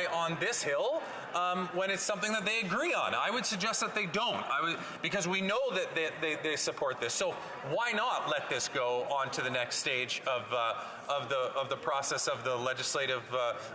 die on this hill when it's something that they agree on. I would suggest that they don't, because we know that they support this. So why not let this go on to the next stage of the process of the legislative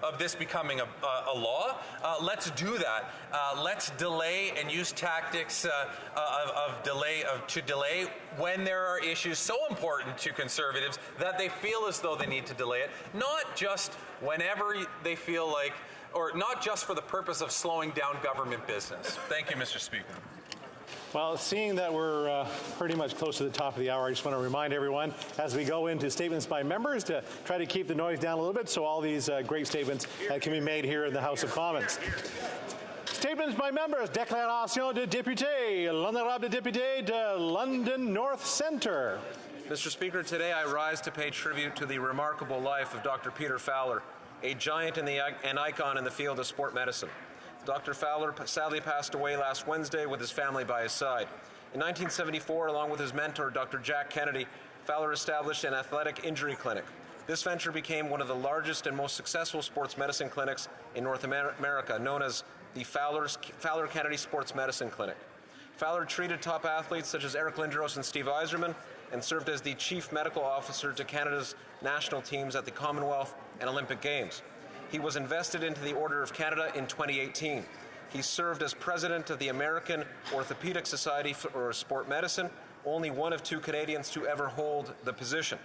of this becoming a law? Let's do that. Let's delay and use tactics to delay when there are issues so important to conservatives that they feel as though they need to delay it, not just whenever they feel like, or not just for the purpose of slowing down government business. Thank you, Mr. Speaker. Well, seeing that we're pretty much close to the top of the hour, I just want to remind everyone as we go into statements by members to try to keep the noise down a little bit so all these great statements can be made here in the House of Commons. Statements by members. Déclaration de député. L'honorable député de London North Centre. Mr. Speaker, today I rise to pay tribute to the remarkable life of Dr. Peter Fowler, a giant and icon in the field of sport medicine. Dr. Fowler sadly passed away last Wednesday with his family by his side. In 1974, along with his mentor, Dr. Jack Kennedy, Fowler established an athletic injury clinic. This venture became one of the largest and most successful sports medicine clinics in North America, known as the Fowler Kennedy Sports Medicine Clinic. Fowler treated top athletes such as Eric Lindros and Steve Yzerman, and served as the Chief Medical Officer to Canada's national teams at the Commonwealth and Olympic Games. He was invested into the Order of Canada in 2018. He served as President of the American Orthopedic Society for Sport Medicine, only one of two Canadians to ever hold the position.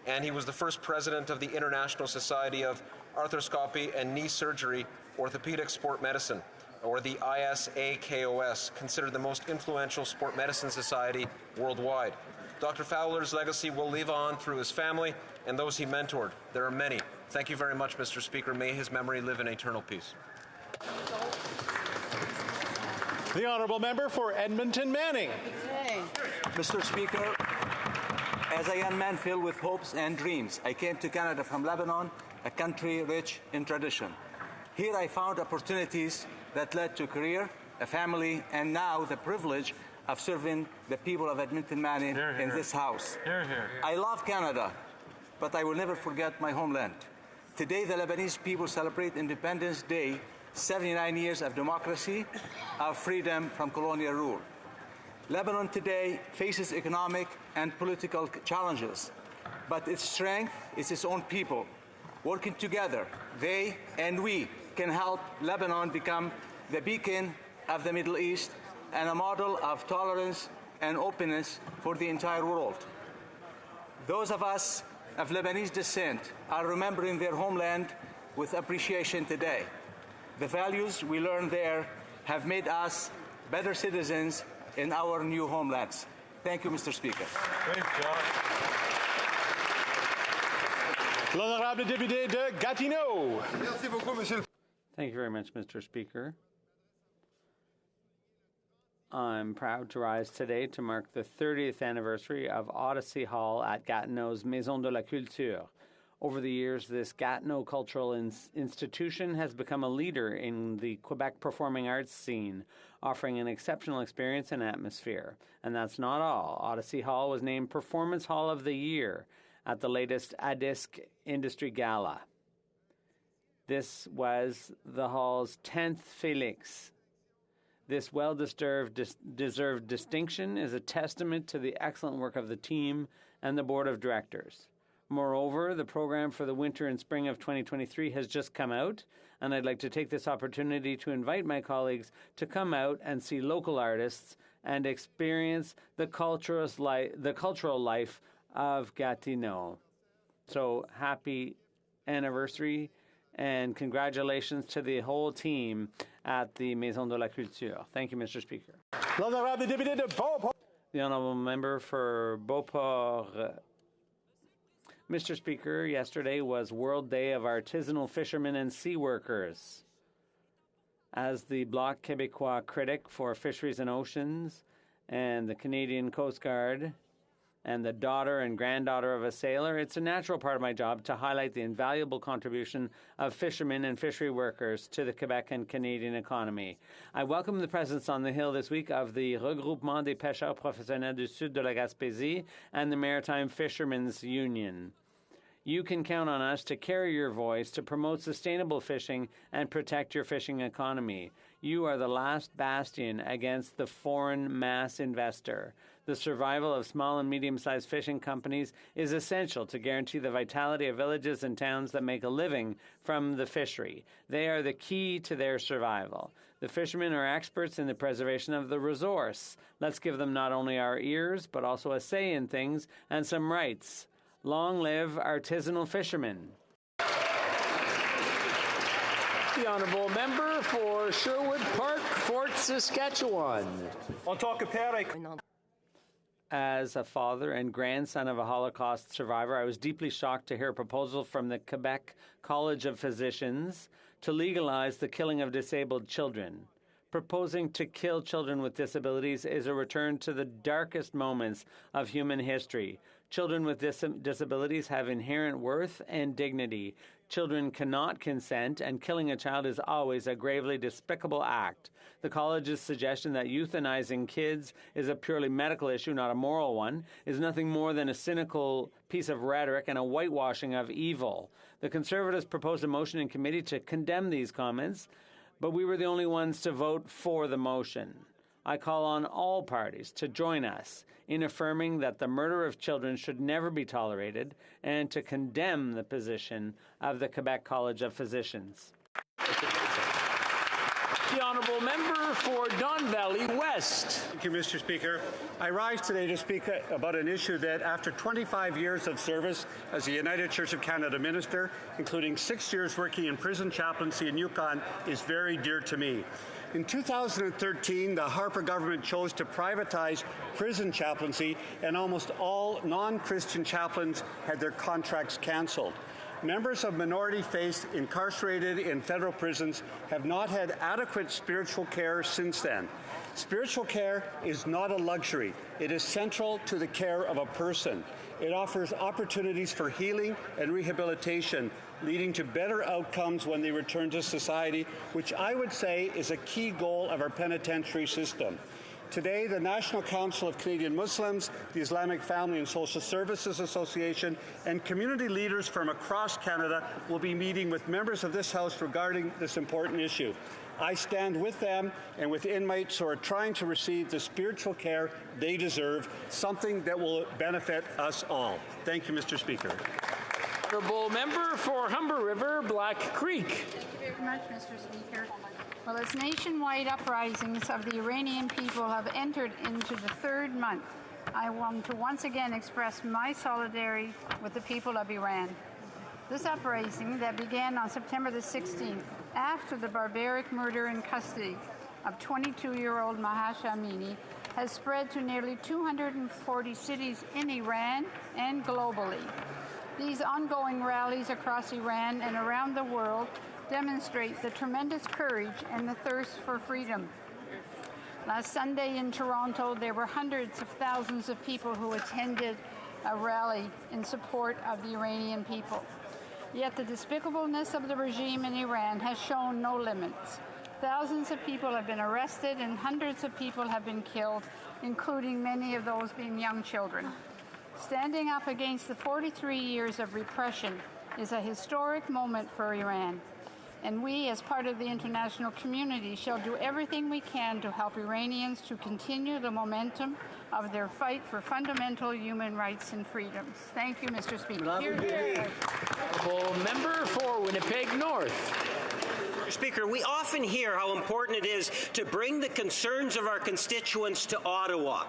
And he was the first President of the International Society of Arthroscopy and Knee Surgery Orthopedic Sport Medicine, or the ISAKOS, considered the most influential sport medicine society worldwide. Dr. Fowler's legacy will live on through his family and those he mentored. There are many. Thank you very much, Mr. Speaker. May his memory live in eternal peace. The Honourable Member for Edmonton Manning. Mr. Speaker, as a young man filled with hopes and dreams, I came to Canada from Lebanon, a country rich in tradition. Here I found opportunities that led to a career, a family, and now the privilege of serving the people of Edmonton Manning in this House. I love Canada, but I will never forget my homeland. Today, the Lebanese people celebrate Independence Day, 79 years of democracy, of freedom from colonial rule. Lebanon today faces economic and political challenges, but its strength is its own people. Working together, they and we can help Lebanon become the beacon of the Middle East and a model of tolerance and openness for the entire world. Those of us of Lebanese descent are remembering their homeland with appreciation today. The values we learned there have made us better citizens in our new homelands. Thank you, Mr. Speaker. Great job. L'honorable député de Gatineau. Thank you very much, Mr. Speaker. I'm proud to rise today to mark the 30th anniversary of Odyssey Hall at Gatineau's Maison de la Culture. Over the years, this Gatineau cultural institution has become a leader in the Quebec performing arts scene, offering an exceptional experience and atmosphere. And that's not all. Odyssey Hall was named Performance Hall of the Year at the latest ADISC Industry Gala. This was the hall's 10th Félix. This well-deserved distinction is a testament to the excellent work of the team and the board of directors. Moreover, the program for the winter and spring of 2023 has just come out, and I'd like to take this opportunity to invite my colleagues to come out and see local artists and experience the cultural life of Gatineau. So happy anniversary and congratulations to the whole team at the Maison de la Culture. Thank you, Mr. Speaker. L'honorable député de Beauport. The honourable member for Beauport. Mr. Speaker, yesterday was World Day of Artisanal Fishermen and Sea Workers. As the Bloc Québécois critic for Fisheries and Oceans and the Canadian Coast Guard and the daughter and granddaughter of a sailor, it's a natural part of my job to highlight the invaluable contribution of fishermen and fishery workers to the Quebec and Canadian economy. I welcome the presence on the Hill this week of the Regroupement des Pêcheurs Professionnels du Sud de la Gaspésie and the Maritime Fishermen's Union. You can count on us to carry your voice to promote sustainable fishing and protect your fishing economy. You are the last bastion against the foreign mass investor. The survival of small and medium-sized fishing companies is essential to guarantee the vitality of villages and towns that make a living from the fishery. They are the key to their survival. The fishermen are experts in the preservation of the resource. Let's give them not only our ears, but also a say in things and some rights. Long live artisanal fishermen. The honourable member for Sherwood Park, Fort Saskatchewan. As a father and grandson of a Holocaust survivor, I was deeply shocked to hear a proposal from the Quebec College of Physicians to legalize the killing of disabled children. Proposing to kill children with disabilities is a return to the darkest moments of human history. Children with disabilities have inherent worth and dignity. Children cannot consent, and killing a child is always a gravely despicable act. The college's suggestion that euthanizing kids is a purely medical issue, not a moral one, is nothing more than a cynical piece of rhetoric and a whitewashing of evil. The Conservatives proposed a motion in committee to condemn these comments, but we were the only ones to vote for the motion. I call on all parties to join us in affirming that the murder of children should never be tolerated and to condemn the position of the Quebec College of Physicians. The honourable member for Don Valley West. Thank you, Mr. Speaker. I rise today to speak about an issue that, after 25 years of service as a United Church of Canada minister, including 6 years working in prison chaplaincy in Yukon, is very dear to me. In 2013, the Harper government chose to privatize prison chaplaincy, and almost all non-Christian chaplains had their contracts cancelled. Members of minority faiths incarcerated in federal prisons have not had adequate spiritual care since then. Spiritual care is not a luxury. It is central to the care of a person. It offers opportunities for healing and rehabilitation, leading to better outcomes when they return to society, which I would say is a key goal of our penitentiary system. Today, the National Council of Canadian Muslims, the Islamic Family and Social Services Association, and community leaders from across Canada will be meeting with members of this House regarding this important issue. I stand with them and with inmates who are trying to receive the spiritual care they deserve, something that will benefit us all. Thank you, Mr. Speaker. Honourable member for Humber River, Black Creek. Thank you very much, Mr. Speaker. Well, as nationwide uprisings of the Iranian people have entered into the third month, I want to once again express my solidarity with the people of Iran. This uprising that began on September the 16th, after the barbaric murder in custody of 22-year-old Mahsa Amini, has spread to nearly 240 cities in Iran and globally. These ongoing rallies across Iran and around the world demonstrate the tremendous courage and the thirst for freedom. Last Sunday in Toronto, there were hundreds of thousands of people who attended a rally in support of the Iranian people. Yet the despicableness of the regime in Iran has shown no limits. Thousands of people have been arrested and hundreds of people have been killed, including many of those being young children. Standing up against the 43 years of repression is a historic moment for Iran. And we, as part of the international community, shall do everything we can to help Iranians to continue the momentum of their fight for fundamental human rights and freedoms. Thank you, Mr. Speaker. Hear, hear. Honourable member for Winnipeg North. Speaker, we often hear how important it is to bring the concerns of our constituents to Ottawa.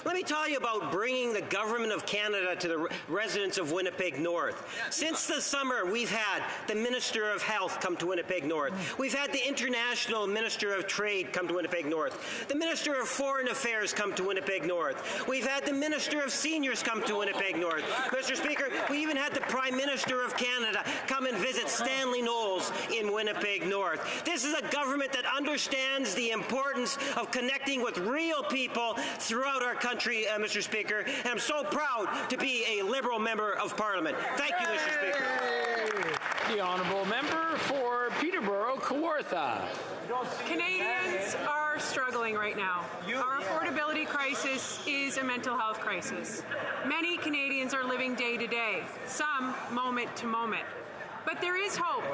Let me tell you about bringing the Government of Canada to the residents of Winnipeg North. Since the summer, we've had the Minister of Health come to Winnipeg North. We've had the International Minister of Trade come to Winnipeg North. The Minister of Foreign Affairs come to Winnipeg North. We've had the Minister of Seniors come to Winnipeg North. Mr. Speaker, we even had the Prime Minister of Canada come and visit Stanley Knowles in Winnipeg North. This is a government that understands the importance of connecting with real people throughout our country, Mr. Speaker, and I'm so proud to be a Liberal member of Parliament. Thank you, Mr. Speaker. The honourable member for Peterborough Kawartha. Canadians are struggling right now. Our affordability crisis is a mental health crisis. Many Canadians are living day to day, some moment to moment. But there is hope.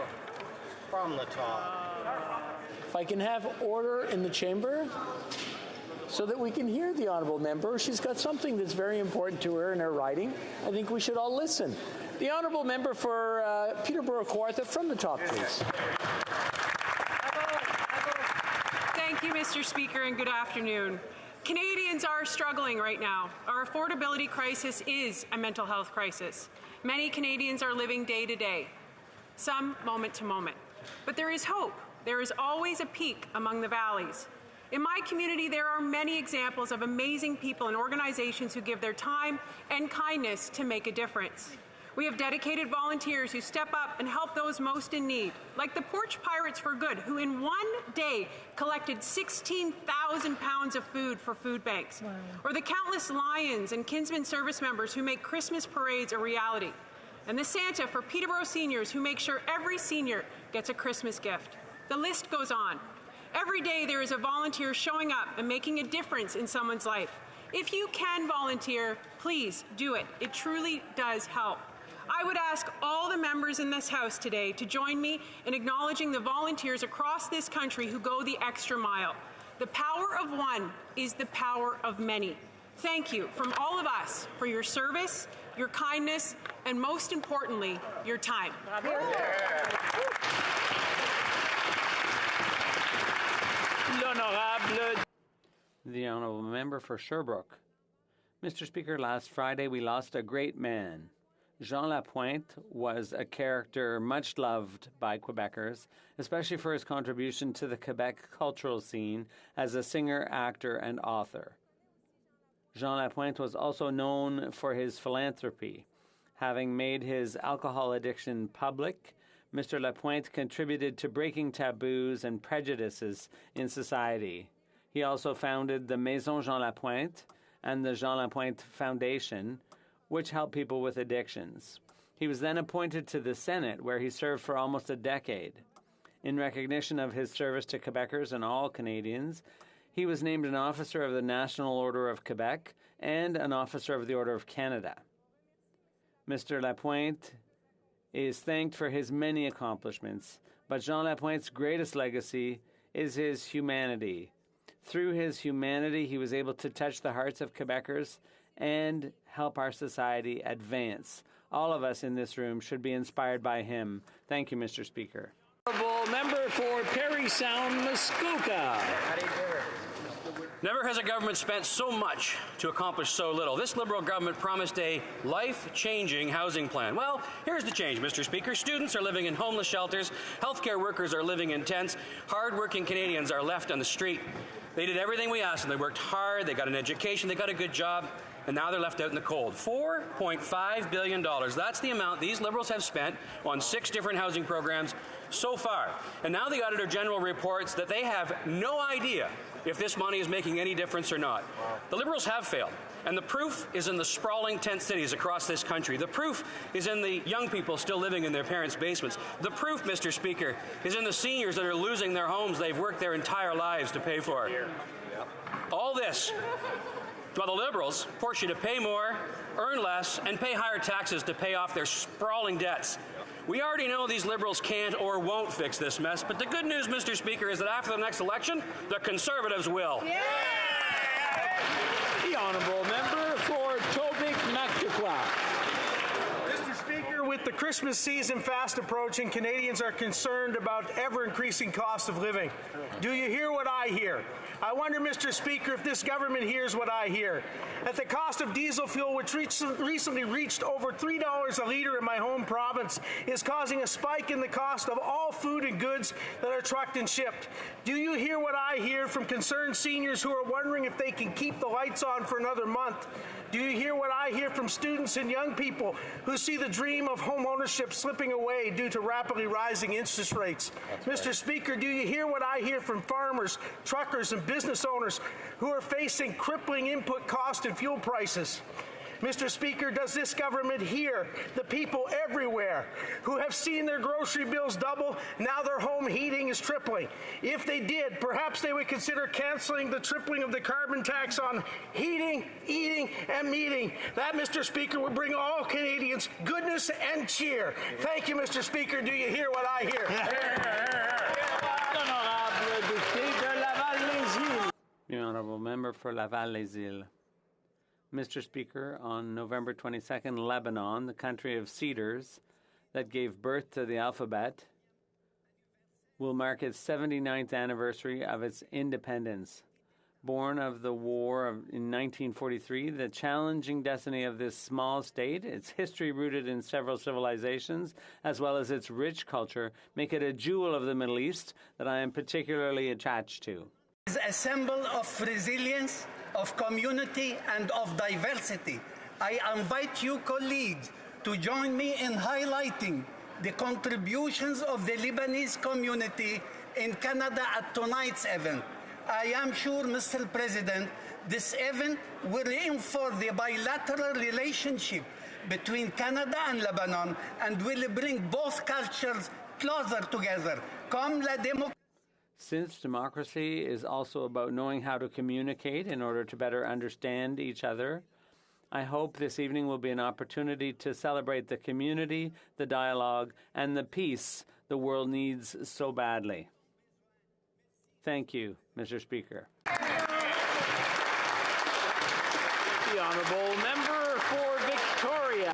From the top. If I can have order in the chamber so that we can hear the honourable member. She's got something that's very important to her in her writing. I think we should all listen. The honourable member for Peterborough Kawartha, from the top, please. Thank you, Mr. Speaker, and good afternoon. Canadians are struggling right now. Our affordability crisis is a mental health crisis. Many Canadians are living day to day, some moment to moment. But there is hope. There is always a peak among the valleys. In my community, there are many examples of amazing people and organizations who give their time and kindness to make a difference. We have dedicated volunteers who step up and help those most in need, like the Porch Pirates for Good, who in one day collected 16,000 pounds of food for food banks, or the countless Lions and Kinsman service members who make Christmas parades a reality, and the Santa for Peterborough seniors who make sure every senior gets a Christmas gift. The list goes on. Every day there is a volunteer showing up and making a difference in someone's life. If you can volunteer, please do it. It truly does help. I would ask all the members in this House today to join me in acknowledging the volunteers across this country who go the extra mile. The power of one is the power of many. Thank you from all of us for your service, your kindness, and most importantly, your time. The honourable member for Sherbrooke. Mr. Speaker, last Friday we lost a great man. Jean Lapointe was a character much loved by Quebecers, especially for his contribution to the Quebec cultural scene as a singer, actor, and author. Jean Lapointe was also known for his philanthropy. Having made his alcohol addiction public, Mr. Lapointe contributed to breaking taboos and prejudices in society. He also founded the Maison Jean Lapointe and the Jean Lapointe Foundation, which help people with addictions. He was then appointed to the Senate, where he served for almost a decade. In recognition of his service to Quebecers and all Canadians, he was named an Officer of the National Order of Quebec and an Officer of the Order of Canada. Mr. Lapointe is thanked for his many accomplishments, but Jean Lapointe's greatest legacy is his humanity. Through his humanity, he was able to touch the hearts of Quebecers and help our society advance. All of us in this room should be inspired by him. Thank you, Mr. Speaker. Honourable member for Parry Sound, Muskoka. Never has a government spent so much to accomplish so little. This Liberal government promised a life-changing housing plan. Well, here's the change, Mr. Speaker. Students are living in homeless shelters. Healthcare workers are living in tents. Hard-working Canadians are left on the street. They did everything we asked them. They worked hard. They got an education. They got a good job. And now they're left out in the cold. $4.5 billion. That's the amount these Liberals have spent on 6 different housing programs so far. And now the Auditor General reports that they have no idea if this money is making any difference or not. The Liberals have failed. And the proof is in the sprawling tent cities across this country. The proof is in the young people still living in their parents' basements. The proof, Mr. Speaker, is in the seniors that are losing their homes they've worked their entire lives to pay for. All this, while the Liberals force you to pay more, earn less, and pay higher taxes to pay off their sprawling debts. We already know these Liberals can't or won't fix this mess, but the good news, Mr. Speaker, is that after the next election, the Conservatives will. Yeah. The honourable member for Tobique-Mactaquac. Mr. Speaker, with the Christmas season fast approaching, Canadians are concerned about ever-increasing cost of living. Do you hear what I hear? I wonder, Mr. Speaker, if this government hears what I hear. That the cost of diesel fuel, which recently reached over $3 a litre in my home province, is causing a spike in the cost of all food and goods that are trucked and shipped. Do you hear what I hear from concerned seniors who are wondering if they can keep the lights on for another month? Do you hear what I hear from students and young people who see the dream of home ownership slipping away due to rapidly rising interest rates? Mr. Speaker, do you hear what I hear from farmers, truckers, and business owners who are facing crippling input cost and fuel prices? Mr. Speaker, does this government hear the people everywhere who have seen their grocery bills double? Now their home heating is tripling. If they did, perhaps they would consider canceling the tripling of the carbon tax on heating, eating, and meeting. That, Mr. Speaker, would bring all Canadians goodness and cheer. Thank you, Mr. Speaker. Do you hear what I hear? The Honourable Member for Laval-les-Îles. Mr. Speaker, on November 22nd, Lebanon, the country of cedars that gave birth to the alphabet, will mark its 79th anniversary of its independence. Born of the war in 1943, the challenging destiny of this small state, its history rooted in several civilizations, as well as its rich culture, make it a jewel of the Middle East that I am particularly attached to. Is a symbol of resilience, of community, and of diversity. I invite you, colleagues, to join me in highlighting the contributions of the Lebanese community in Canada at tonight's event. I am sure, Mr. President, this event will reinforce the bilateral relationship between Canada and Lebanon and will bring both cultures closer together. Comme la démocratie. Since democracy is also about knowing how to communicate in order to better understand each other, I hope this evening will be an opportunity to celebrate the community, the dialogue, and the peace the world needs so badly. Thank you, Mr. Speaker. The Honourable Member for Victoria.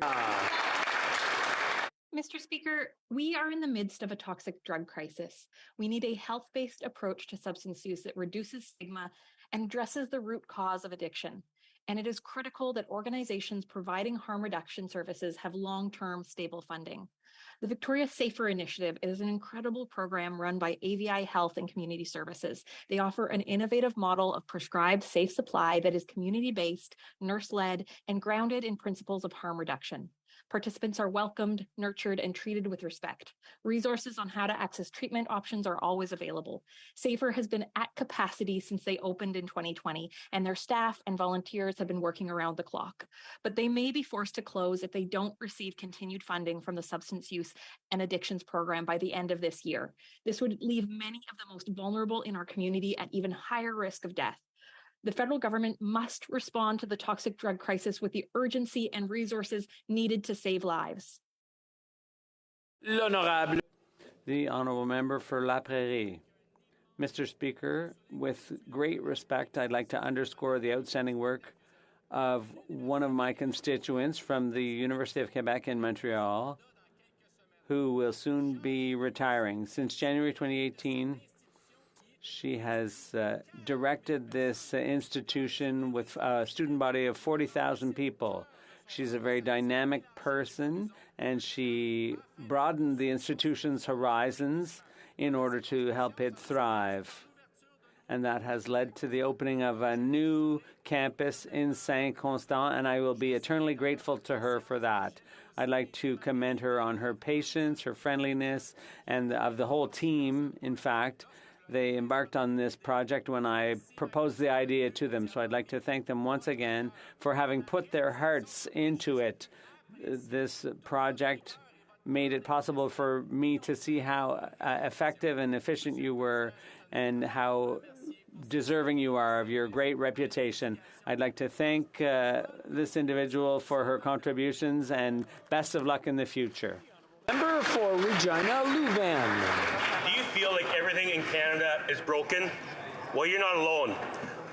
Mr. Speaker, we are in the midst of a toxic drug crisis. We need a health-based approach to substance use that reduces stigma and addresses the root cause of addiction. And it is critical that organizations providing harm reduction services have long-term stable funding. The Victoria Safer Initiative is an incredible program run by AVI Health and Community Services. They offer an innovative model of prescribed safe supply that is community-based, nurse-led, and grounded in principles of harm reduction. Participants are welcomed, nurtured, and treated with respect. Resources on how to access treatment options are always available. SAFER has been at capacity since they opened in 2020, and their staff and volunteers have been working around the clock. But they may be forced to close if they don't receive continued funding from the Substance Use and Addictions Program by the end of this year. This would leave many of the most vulnerable in our community at even higher risk of death. The federal government must respond to the toxic drug crisis with the urgency and resources needed to save lives. L'Honorable. The Honourable Member for La Prairie. Mr. Speaker, with great respect, I'd like to underscore the outstanding work of one of my constituents from the University of Quebec in Montreal, who will soon be retiring. Since January 2018, she has directed this institution with a student body of 40,000 people. She's a very dynamic person, and she broadened the institution's horizons in order to help it thrive. And that has led to the opening of a new campus in Saint-Constant, and I will be eternally grateful to her for that. I'd like to commend her on her patience, her friendliness, and of the whole team, in fact. They embarked on this project when I proposed the idea to them, so I'd like to thank them once again for having put their hearts into it. This project made it possible for me to see how effective and efficient you were and how deserving you are of your great reputation. I'd like to thank this individual for her contributions and best of luck in the future. Member for Regina Louvain. Do you feel like everything in Canada is broken? Well, you're not alone.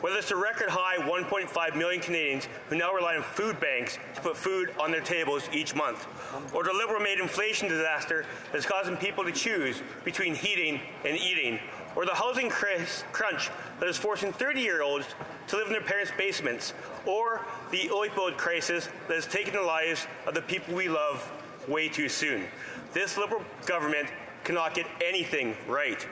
Whether it's a record high 1.5 million Canadians who now rely on food banks to put food on their tables each month, or the Liberal-made inflation disaster that's causing people to choose between heating and eating, or the housing crunch that is forcing 30-year-olds to live in their parents' basements, or the opioid crisis that has taken the lives of the people we love way too soon. This Liberal government cannot get anything right.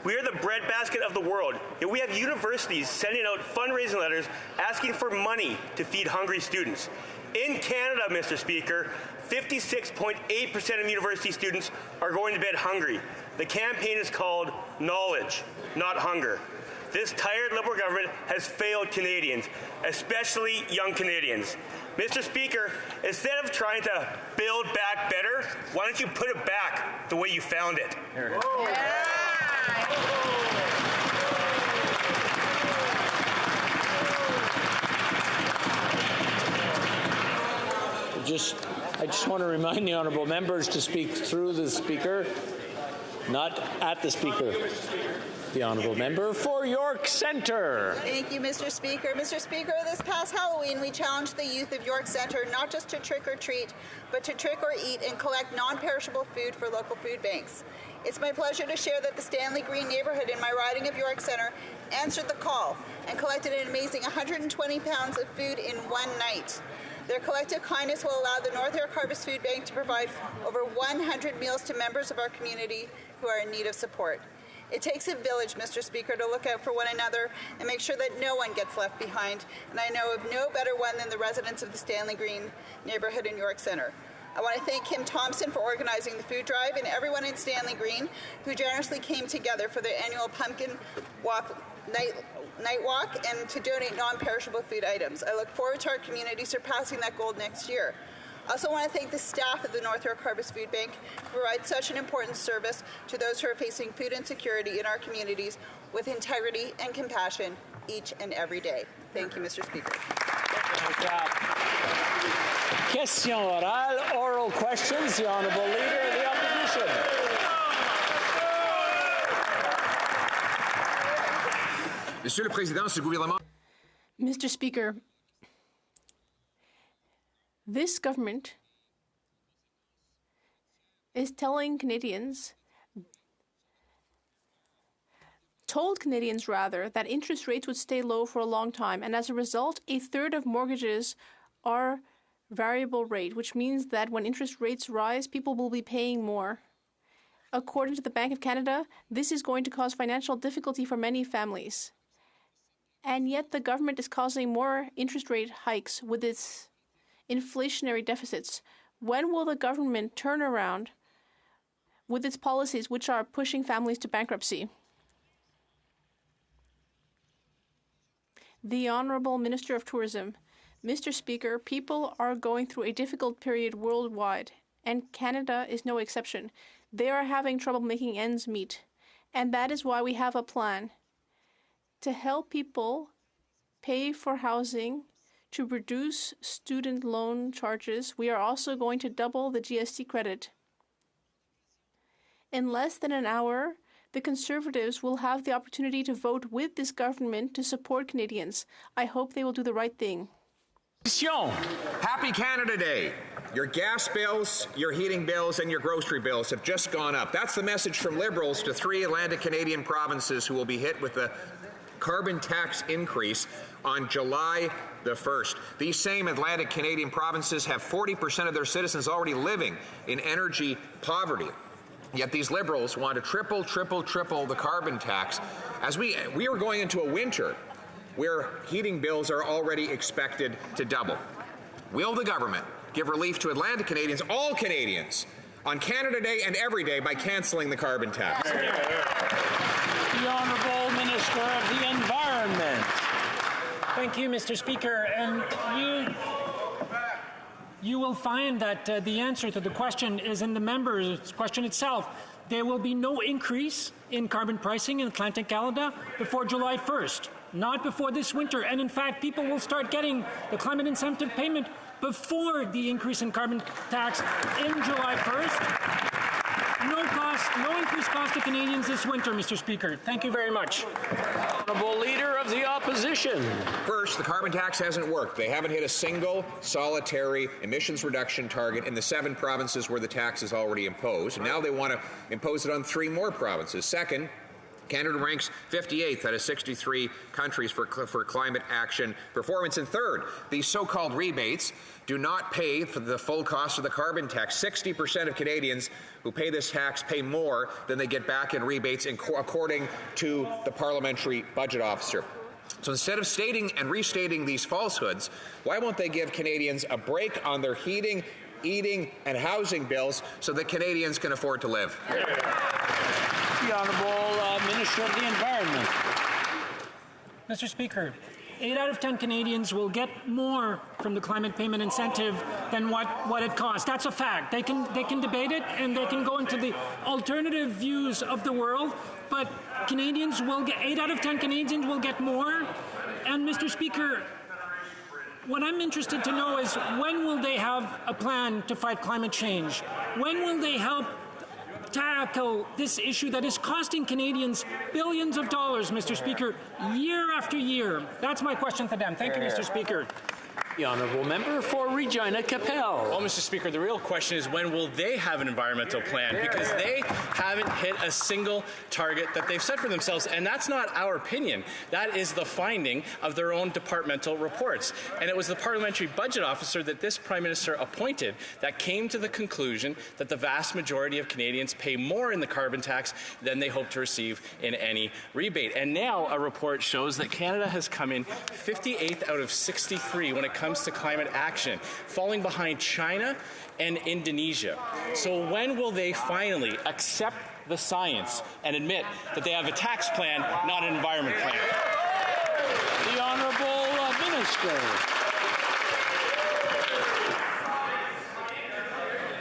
We are the breadbasket of the world, yet we have universities sending out fundraising letters asking for money to feed hungry students. In Canada, Mr. Speaker, 56.8% of university students are going to bed hungry. The campaign is called Knowledge, Not Hunger. This tired Liberal government has failed Canadians, especially young Canadians. Mr. Speaker, instead of trying to build back better, why don't you put it back the way you found it? I just want to remind the honourable members to speak through the Speaker, not at the Speaker. The honourable member for York Centre. Thank you, Mr. Speaker. Mr. Speaker, this past Halloween, we challenged the youth of York Centre not just to trick or treat, but to trick or eat and collect non-perishable food for local food banks. It's my pleasure to share that the Stanley Green neighbourhood in my riding of York Centre answered the call and collected an amazing 120 pounds of food in one night. Their collective kindness will allow the North York Harvest Food Bank to provide over 100 meals to members of our community who are in need of support. It takes a village, Mr. Speaker, to look out for one another and make sure that no one gets left behind, and I know of no better one than the residents of the Stanley Green neighbourhood in York Centre. I want to thank Kim Thompson for organizing the food drive and everyone in Stanley Green who generously came together for their annual pumpkin walk night walk and to donate non-perishable food items. I look forward to our community surpassing that goal next year. I also want to thank the staff of the North York Harvest Food Bank who provide such an important service to those who are facing food insecurity in our communities with integrity and compassion each and every day. Thank you, Mr. Speaker. Question orale, oral questions. The Honourable Leader of the Opposition. Monsieur le Président, ce gouvernement. Mr. Speaker, this government is told Canadians that interest rates would stay low for a long time, and as a result, a third of mortgages are variable rate, which means that when interest rates rise, people will be paying more. According to the Bank of Canada, this is going to cause financial difficulty for many families. And yet the government is causing more interest rate hikes with its inflationary deficits. When will the government turn around with its policies which are pushing families to bankruptcy? The Honourable Minister of Tourism. Mr. Speaker, people are going through a difficult period worldwide, and Canada is no exception. They are having trouble making ends meet, and that is why we have a plan to help people pay for housing, to reduce student loan charges. We are also going to double the GST credit. In less than an hour, the Conservatives will have the opportunity to vote with this government to support Canadians. I hope they will do the right thing. Happy Canada Day. Your gas bills, your heating bills, and your grocery bills have just gone up. That's the message from Liberals to 3 Atlantic Canadian provinces who will be hit with the carbon tax increase on July the 1st. These same Atlantic Canadian provinces have 40% of their citizens already living in energy poverty. Yet these Liberals want to triple the carbon tax as we are going into a winter where heating bills are already expected to double. Will the government give relief to Atlantic Canadians, all Canadians, on Canada Day and every day by cancelling the carbon tax? The Honourable Minister of the Environment. Thank you, Mr. Speaker. And you will find that the answer to the question is in the member's question itself. There will be no increase in carbon pricing in Atlantic Canada before July 1st, not before this winter. And in fact, people will start getting the climate incentive payment before the increase in carbon tax in July 1st. No increased cost to Canadians this winter, Mr. Speaker. Thank you very much. Honourable Leader of the Opposition. First, the carbon tax hasn't worked. They haven't hit a single solitary emissions reduction target in the 7 provinces where the tax is already imposed. And now they want to impose it on 3 more provinces. Second, Canada ranks 58th out of 63 countries for climate action performance. And third, these so-called rebates do not pay for the full cost of the carbon tax. 60% of Canadians who pay this tax pay more than they get back in rebates, according to the parliamentary budget officer. So instead of stating and restating these falsehoods, why won't they give Canadians a break on their heating, eating, and housing bills so that Canadians can afford to live? The Honourable Minister of the Environment. Mr. Speaker, 8 out of 10 Canadians will get more from the climate payment incentive than what it costs. That's a fact. They can debate it and they can go into the alternative views of the world, but Canadians will get 8 out of 10 Canadians will get more. And Mr. Speaker, what I'm interested to know is when will they have a plan to fight climate change? When will they help tackle this issue that is costing Canadians billions of dollars, Mr. Speaker, year after year? That's my question to them. Thank you, Mr. Speaker. The honourable member for Regina Capel. Well, Mr. Speaker, the real question is when will they have an environmental plan? Because they haven't hit a single target that they've set for themselves, and that's not our opinion. That is the finding of their own departmental reports. And it was the parliamentary budget officer that this Prime Minister appointed that came to the conclusion that the vast majority of Canadians pay more in the carbon tax than they hope to receive in any rebate. And now a report shows that Canada has come in 58th out of 63 when it comes to climate action, falling behind China and Indonesia. So when will they finally accept the science and admit that they have a tax plan, not an environment plan? The Honourable Minister.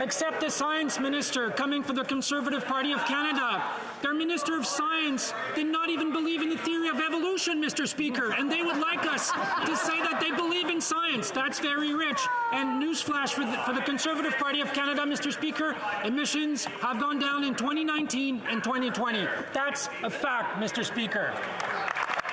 Accept the science minister coming from the Conservative Party of Canada. Their Minister of Science did not even believe in the theory of evolution, Mr. Speaker, and they would like us to say that they believe in science. That's very rich. And newsflash for the Conservative Party of Canada, Mr. Speaker, emissions have gone down in 2019 and 2020. That's a fact, Mr. Speaker.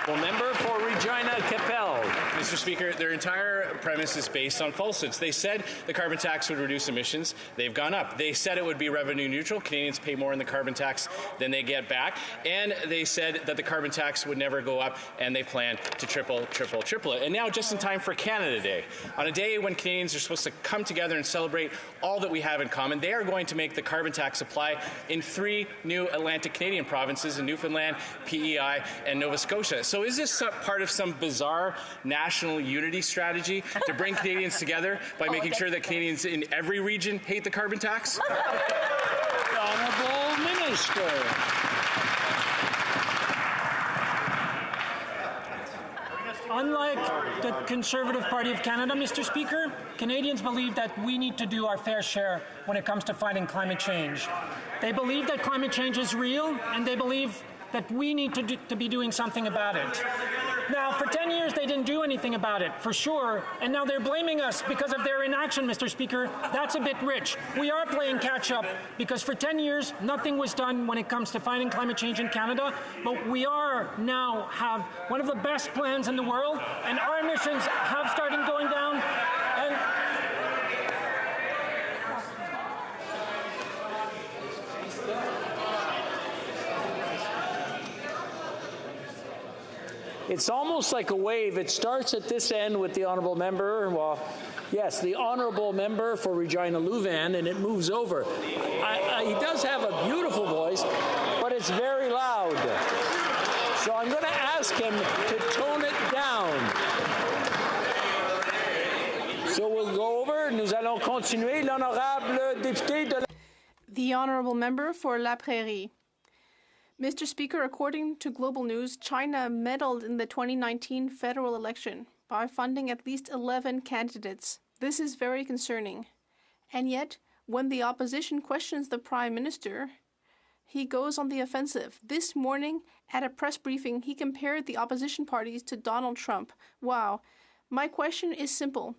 Member for Regina Capel. Mr. Speaker, their entire premise is based on falsehoods. They said the carbon tax would reduce emissions. They've gone up. They said it would be revenue neutral. Canadians pay more in the carbon tax than they get back. And they said that the carbon tax would never go up, and they plan to triple it. And now, just in time for Canada Day, on a day when Canadians are supposed to come together and celebrate all that we have in common, they are going to make the carbon tax apply in 3 new Atlantic Canadian provinces in Newfoundland, PEI, and Nova Scotia. So is this part of some bizarre national unity strategy to bring Canadians together by making sure that Canadians in every region hate the carbon tax? The Honourable Minister. Unlike the Conservative Party of Canada, Mr. Speaker, Canadians believe that we need to do our fair share when it comes to fighting climate change. They believe that climate change is real, and they believe that we need to be doing something about it. Now, for 10 years, they didn't do anything about it, for sure, and now they're blaming us because of their inaction, Mr. Speaker. That's a bit rich. We are playing catch-up because for 10 years, nothing was done when it comes to fighting climate change in Canada, but we are now have one of the best plans in the world, and our emissions have started going down, and it's almost like a wave. It starts at this end with the honourable member. Well, yes, the honourable member for Regina Louvain, and it moves over. He does have a beautiful voice, but it's very loud. So I'm going to ask him to tone it down. So we'll go over. Nous allons continuer. L'honorable député de The honourable member for La Prairie. Mr. Speaker, according to Global News, China meddled in the 2019 federal election by funding at least 11 candidates. This is very concerning. And yet, when the opposition questions the Prime Minister, he goes on the offensive. This morning, at a press briefing, he compared the opposition parties to Donald Trump. Wow. My question is simple.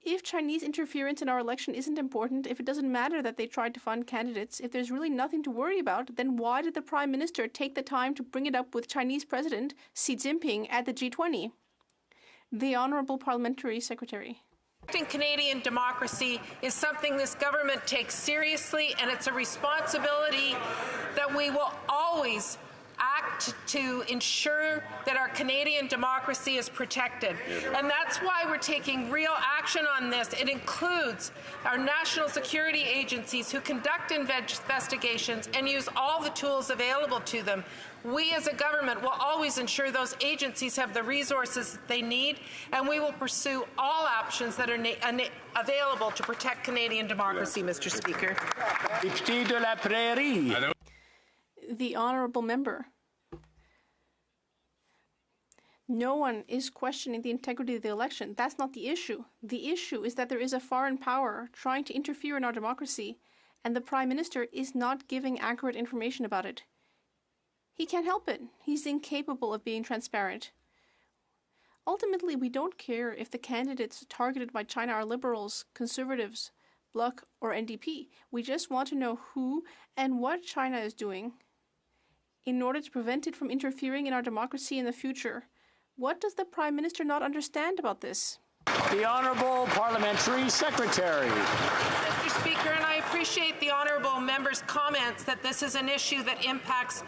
If Chinese interference in our election isn't important, if it doesn't matter that they tried to fund candidates, if there's really nothing to worry about, then why did the Prime Minister take the time to bring it up with Chinese President Xi Jinping at the G20? The Honourable Parliamentary Secretary. Protecting Canadian democracy is something this government takes seriously, and it's a responsibility that we will always act to ensure that our Canadian democracy is protected. And that's why we're taking real action on this. It includes our national security agencies who conduct investigations and use all the tools available to them. We as a government will always ensure those agencies have the resources that they need, and we will pursue all options that are available to protect Canadian democracy, Mr. Speaker. Député de la Prairie. The honourable member. No one is questioning the integrity of the election. That's not the issue. The issue is that there is a foreign power trying to interfere in our democracy, and the Prime Minister is not giving accurate information about it. He can't help it. He's incapable of being transparent. Ultimately, we don't care if the candidates targeted by China are liberals, conservatives, Bloc, or NDP. We just want to know who and what China is doing in order to prevent it from interfering in our democracy in the future. What does the Prime Minister not understand about this? The Honourable Parliamentary Secretary. Mr. Speaker, and I appreciate the honourable member's comments that this is an issue that impacts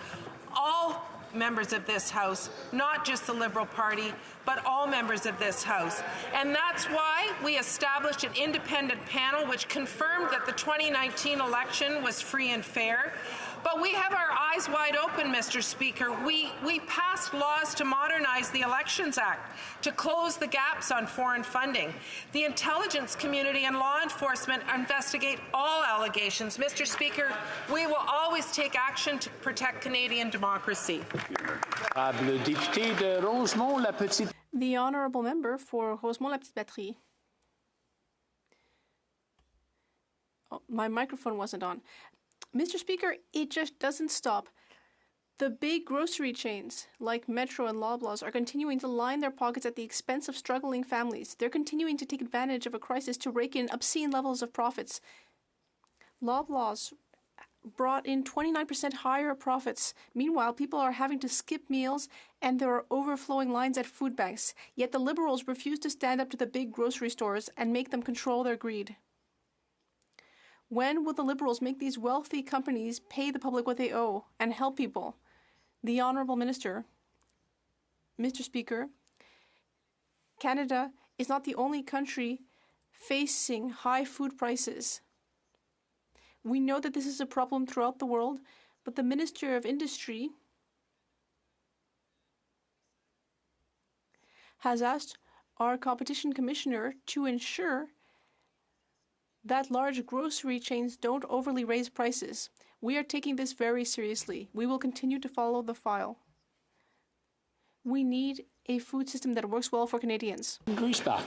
all members of this House, not just the Liberal Party, but all members of this House. And that's why we established an independent panel which confirmed that the 2019 election was free and fair. But we have our eyes wide open, Mr. Speaker. We passed laws to modernize the Elections Act, to close the gaps on foreign funding. The intelligence community and law enforcement investigate all allegations. Mr. Speaker, we will always take action to protect Canadian democracy. The honourable member for Rosemont-la-Petite-Patrie. Oh, my microphone wasn't on. Mr. Speaker, it just doesn't stop. The big grocery chains, like Metro and Loblaws, are continuing to line their pockets at the expense of struggling families. They're continuing to take advantage of a crisis to rake in obscene levels of profits. Loblaws brought in 29% higher profits. Meanwhile, people are having to skip meals and there are overflowing lines at food banks. Yet the Liberals refuse to stand up to the big grocery stores and make them control their greed. When will the Liberals make these wealthy companies pay the public what they owe and help people? The Honourable Minister, Mr. Speaker, Canada is not the only country facing high food prices. We know that this is a problem throughout the world, but the Minister of Industry has asked our Competition Commissioner to ensure that large grocery chains don't overly raise prices. We are taking this very seriously. We will continue to follow the file. We need a food system that works well for Canadians. Griesbach.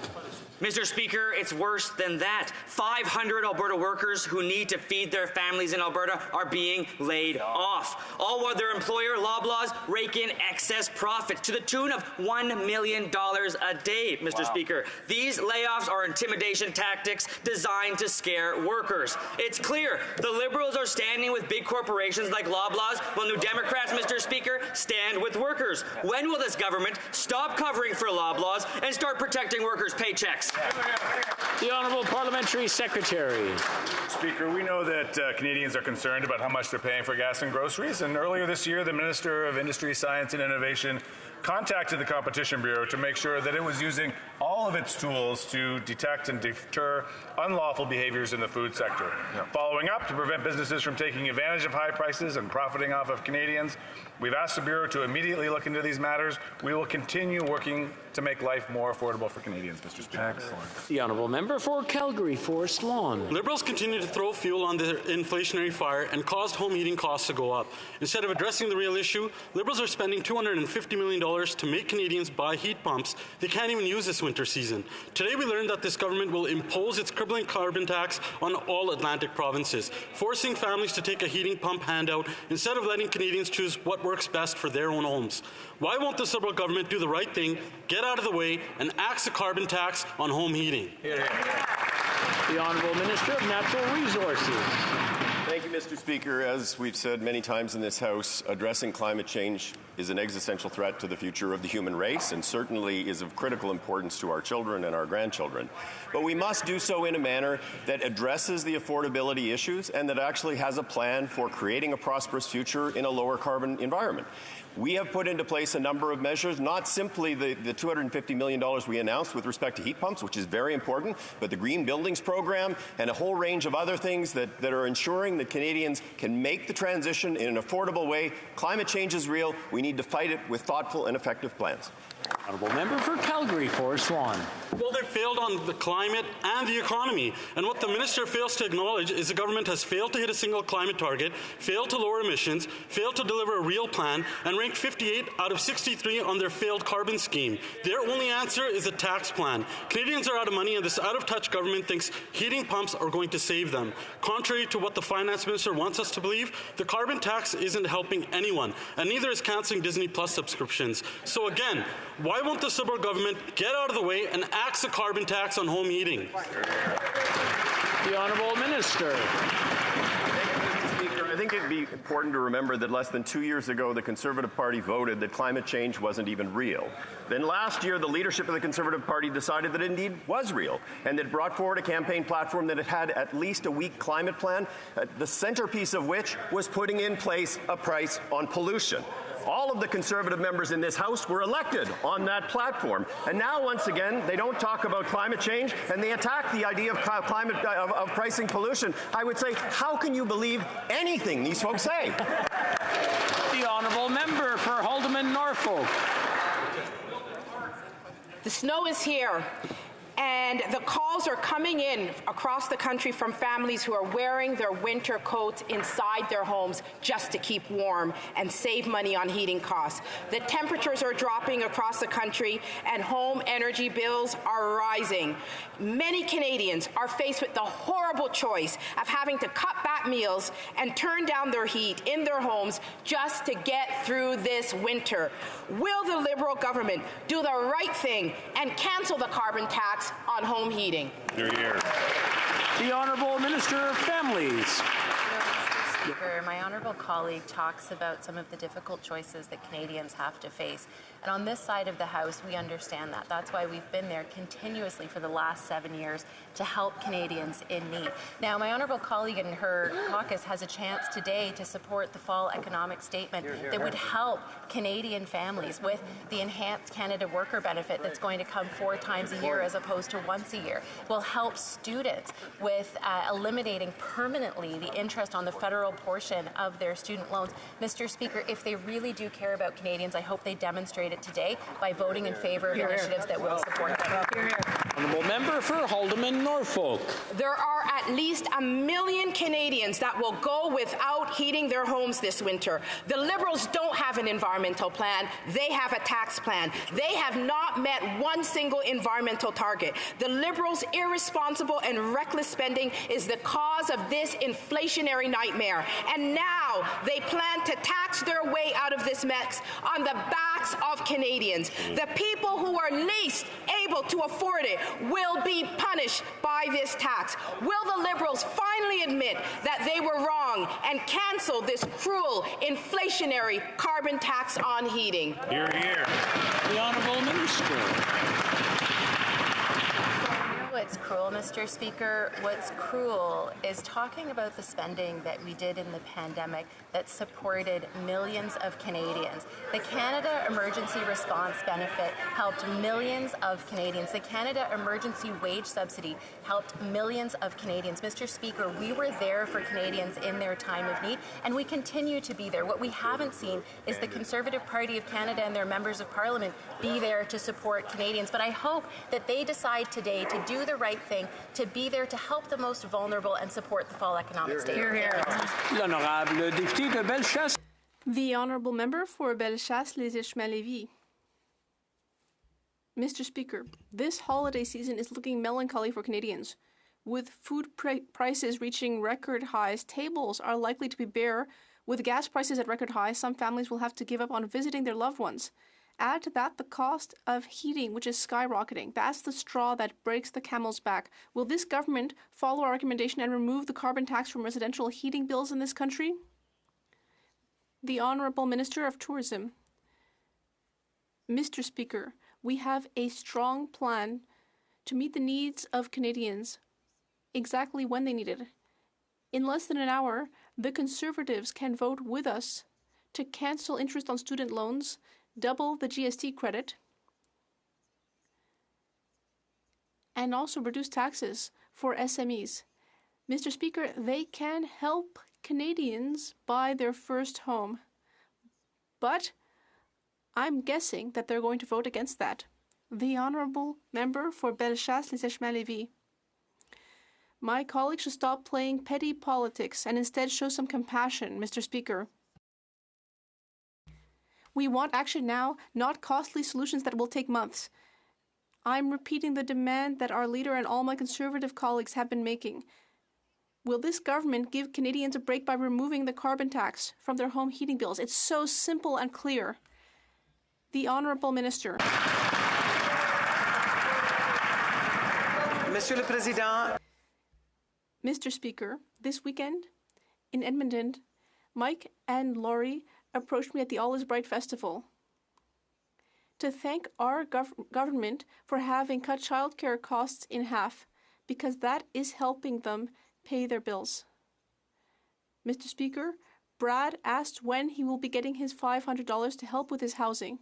Mr. Speaker, it's worse than that. 500 Alberta workers who need to feed their families in Alberta are being laid off. All while their employer, Loblaws, rake in excess profits to the tune of $1 million a day, Mr. Speaker. These layoffs are intimidation tactics designed to scare workers. It's clear the Liberals are standing with big corporations like Loblaws, while New Democrats, Mr. Speaker, stand with workers. When will this government stop covering for Loblaws and start protecting workers' paychecks? The Honourable Parliamentary Secretary. Speaker, we know that Canadians are concerned about how much they're paying for gas and groceries, and earlier this year the Minister of Industry, Science and Innovation contacted the Competition Bureau to make sure that it was using all of its tools to detect and deter unlawful behaviors in the food sector. Following up, to prevent businesses from taking advantage of high prices and profiting off of Canadians, we've asked the Bureau to immediately look into these matters. We will continue working to make life more affordable for Canadians, Mr. Speaker. Excellent. The Honourable Member for Calgary, Forest Lawn. Liberals continue to throw fuel on the inflationary fire and caused home heating costs to go up. Instead of addressing the real issue, Liberals are spending $250 million to make Canadians buy heat pumps they can't even use this winter season. Today we learned that this government will impose its crippling carbon tax on all Atlantic provinces, forcing families to take a heating pump handout instead of letting Canadians choose what works best for their own homes. Why won't this Liberal government do the right thing, get out of the way, and axe a carbon tax on home heating? The Honourable Minister of Natural Resources. Thank you, Mr. Speaker. As we've said many times in this House, addressing climate change is an existential threat to the future of the human race and certainly is of critical importance to our children and our grandchildren. But we must do so in a manner that addresses the affordability issues and that actually has a plan for creating a prosperous future in a lower carbon environment. We have put into place a number of measures, not simply the $250 million we announced with respect to heat pumps, which is very important, but the Green Buildings Program and a whole range of other things that are ensuring that Canadians can make the transition in an affordable way. Climate change is real. We need to fight it with thoughtful and effective plans. Honourable member for Calgary, Forest Lawn. Well, they failed on the climate and the economy. And what the minister fails to acknowledge is the government has failed to hit a single climate target, failed to lower emissions, failed to deliver a real plan, and ranked 58 out of 63 on their failed carbon scheme. Their only answer is a tax plan. Canadians are out of money, and this out-of-touch government thinks heating pumps are going to save them. Contrary to what the finance minister wants us to believe, the carbon tax isn't helping anyone, and neither is cancelling Disney Plus subscriptions. So again, why won't the Liberal government get out of the way and axe a carbon tax on home heating? The Honourable Minister. I think it'd be important to remember that less than 2 years ago, the Conservative Party voted that climate change wasn't even real. Then last year, the leadership of the Conservative Party decided that it indeed was real, and it brought forward a campaign platform that it had at least a weak climate plan, the centerpiece of which was putting in place a price on pollution. All of the Conservative members in this House were elected on that platform. And now, once again, they don't talk about climate change, and they attack the idea of of pricing pollution. I would say, how can you believe anything these folks say? The Honourable member for Haldimand, Norfolk. The snow is here. And the calls are coming in across the country from families who are wearing their winter coats inside their homes just to keep warm and save money on heating costs. The temperatures are dropping across the country and home energy bills are rising. Many Canadians are faced with the horrible choice of having to cut back meals and turn down their heat in their homes just to get through this winter. Will the Liberal government do the right thing and cancel the carbon tax on home heating? Hear, hear. The Honourable Minister of Families. Speaker, my honourable colleague talks about some of the difficult choices that Canadians have to face. And on this side of the House, we understand that. That's why we've been there continuously for the last 7 years to help Canadians in need. Now, my honourable colleague in her caucus has a chance today to support the fall economic statement that would help Canadian families with the enhanced Canada Worker Benefit that's going to come 4 times a year as opposed to once a year. Will help students with eliminating permanently the interest on the federal portion of their student loans. Mr. Speaker, if they really do care about Canadians, I hope they demonstrate it today by voting in favour of initiatives that will support them. Honourable member for Haldimand, Norfolk. There are at least 1 million Canadians that will go without heating their homes this winter. The Liberals don't have an environmental plan. They have a tax plan. They have not met one single environmental target. The Liberals' irresponsible and reckless spending is the cause of this inflationary nightmare. And now they plan to tax their way out of this mess on the backs of Canadians. The people who are least able to afford it will be punished by this tax. Will the Liberals finally admit that they were wrong and cancel this cruel inflationary carbon tax on heating? Hear, hear. The Honourable Minister. What's cruel, Mr. Speaker? What's cruel is talking about the spending that we did in the pandemic that supported millions of Canadians. The Canada Emergency Response Benefit helped millions of Canadians. The Canada Emergency Wage Subsidy helped millions of Canadians. Mr. Speaker, we were there for Canadians in their time of need, and we continue to be there. What we haven't seen is the Conservative Party of Canada and their members of Parliament be there to support Canadians. But I hope that they decide today to do the right thing, to be there to help the most vulnerable and support the fall economic statement. L'honorable député de Bellechasse. The honourable member for Bellechasse-les-Échemins-Lévis. Mr. Speaker, this holiday season is looking melancholy for Canadians. With food prices reaching record highs, tables are likely to be bare. With gas prices at record highs, some families will have to give up on visiting their loved ones. Add to that the cost of heating, which is skyrocketing. That's the straw that breaks the camel's back. Will this government follow our recommendation and remove the carbon tax from residential heating bills in this country? The Honourable Minister of Tourism. Mr. Speaker, we have a strong plan to meet the needs of Canadians exactly when they need it. In less than an hour, the Conservatives can vote with us to cancel interest on student loans, double the GST credit, and also reduce taxes for SMEs. Mr. Speaker, they can help Canadians buy their first home. But I'm guessing that they're going to vote against that. The honourable member for Bellechasse-les-Échemins-Lévis. My colleagues should stop playing petty politics and instead show some compassion, Mr. Speaker. We want action now, not costly solutions that will take months. I'm repeating the demand that our leader and all my Conservative colleagues have been making. Will this government give Canadians a break by removing the carbon tax from their home heating bills? It's so simple and clear. The Honourable Minister. Monsieur le Président. Mr. Speaker, this weekend in Edmonton, Mike and Laurie approached me at the All Is Bright Festival to thank our government for having cut childcare costs in half, because that is helping them pay their bills. Mr. Speaker, Brad asked when he will be getting his $500 to help with his housing.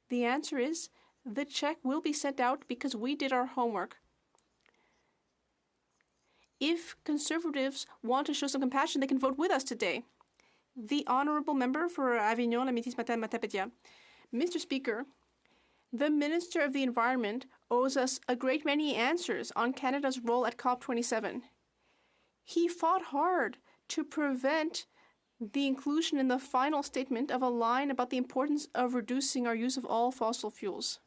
The answer is the check will be sent out because we did our homework. If Conservatives want to show some compassion, they can vote with us today. The Honourable Member for Avignon, La Métis-Matapédia. Mr. Speaker, the Minister of the Environment owes us a great many answers on Canada's role at COP27. He fought hard to prevent the inclusion in the final statement of a line about the importance of reducing our use of all fossil fuels.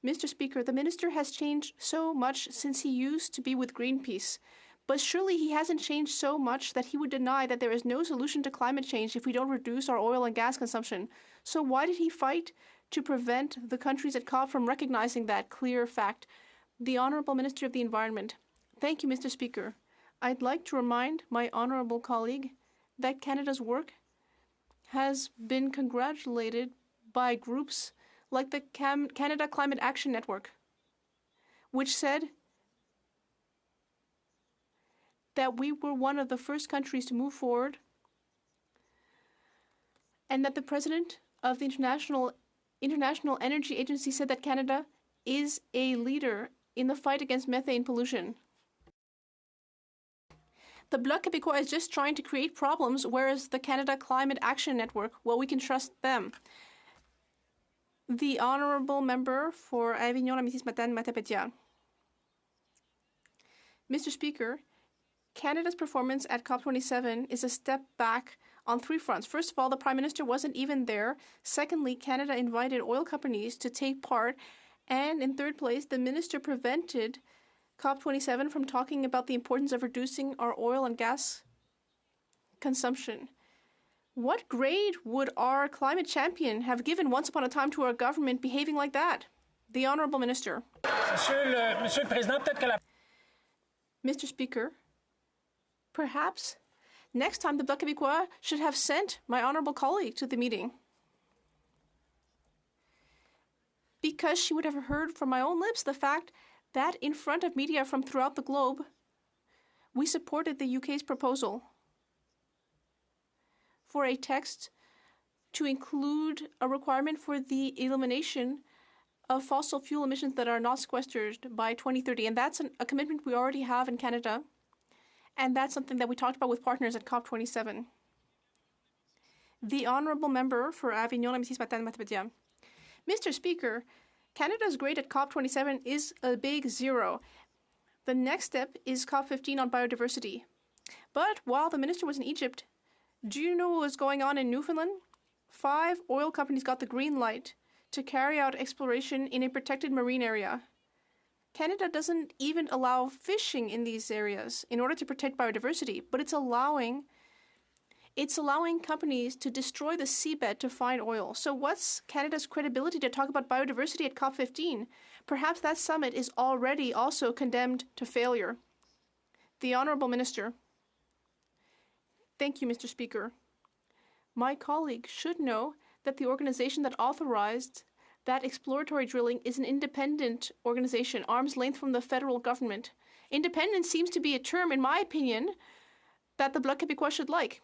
Mr. Speaker, the Minister has changed so much since he used to be with Greenpeace, but surely he hasn't changed so much that he would deny that there is no solution to climate change if we don't reduce our oil and gas consumption. So why did he fight to prevent the countries at COP from recognizing that clear fact? The Honourable Minister of the Environment. Thank you, Mr. Speaker. I'd like to remind my honourable colleague that Canada's work has been congratulated by groups like the Canada Climate Action Network, which said that we were one of the first countries to move forward, and that the president of the International Energy Agency said that Canada is a leader in the fight against methane pollution. The Bloc Québécois is just trying to create problems, whereas the Canada Climate Action Network, well, we can trust them. The Honourable Member for Avignon, La Métis-Matapédia. Mr. Speaker, Canada's performance at COP27 is a step back on three fronts. First of all, the Prime Minister wasn't even there. Secondly, Canada invited oil companies to take part. And in third place, the Minister prevented COP27 from talking about the importance of reducing our oil and gas consumption. What grade would our climate champion have given once upon a time to our government behaving like that? The Honourable Minister. Monsieur le Président, peut-être que la... Mr. Speaker, perhaps next time the Bloc Québécois should have sent my honourable colleague to the meeting, because she would have heard from my own lips the fact that in front of media from throughout the globe, we supported the UK's proposal for a text to include a requirement for the elimination of fossil fuel emissions that are not sequestered by 2030. And that's a commitment we already have in Canada. And that's something that we talked about with partners at COP27. The Honourable Member for Avignon, La Métis-Matapédia. Mr. Speaker, Canada's grade at COP27 is a big zero. The next step is COP15 on biodiversity. But while the Minister was in Egypt, do you know what was going on in Newfoundland? 5 oil companies got the green light to carry out exploration in a protected marine area. Canada doesn't even allow fishing in these areas in order to protect biodiversity, but it's allowing companies to destroy the seabed to find oil. So what's Canada's credibility to talk about biodiversity at COP15? Perhaps that summit is already also condemned to failure. The Honourable Minister. Thank you, Mr. Speaker. My colleague should know that the organization that authorized that exploratory drilling is an independent organization, arm's length from the federal government. Independent seems to be a term, in my opinion, that the Bloc Québécois should like.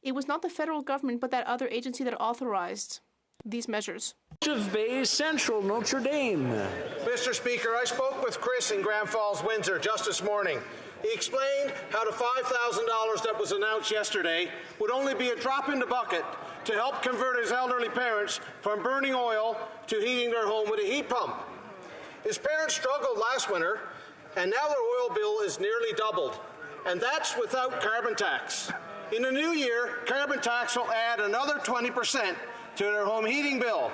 It was not the federal government, but that other agency that authorized these measures. Bay Central, Notre Dame. Mr. Speaker, I spoke with Chris in Grand Falls, Windsor, just this morning. He explained how the $5,000 that was announced yesterday would only be a drop in the bucket to help convert his elderly parents from burning oil to heating their home with a heat pump. His parents struggled last winter, and now their oil bill is nearly doubled, and that's without carbon tax. In the new year, carbon tax will add another 20% to their home heating bill.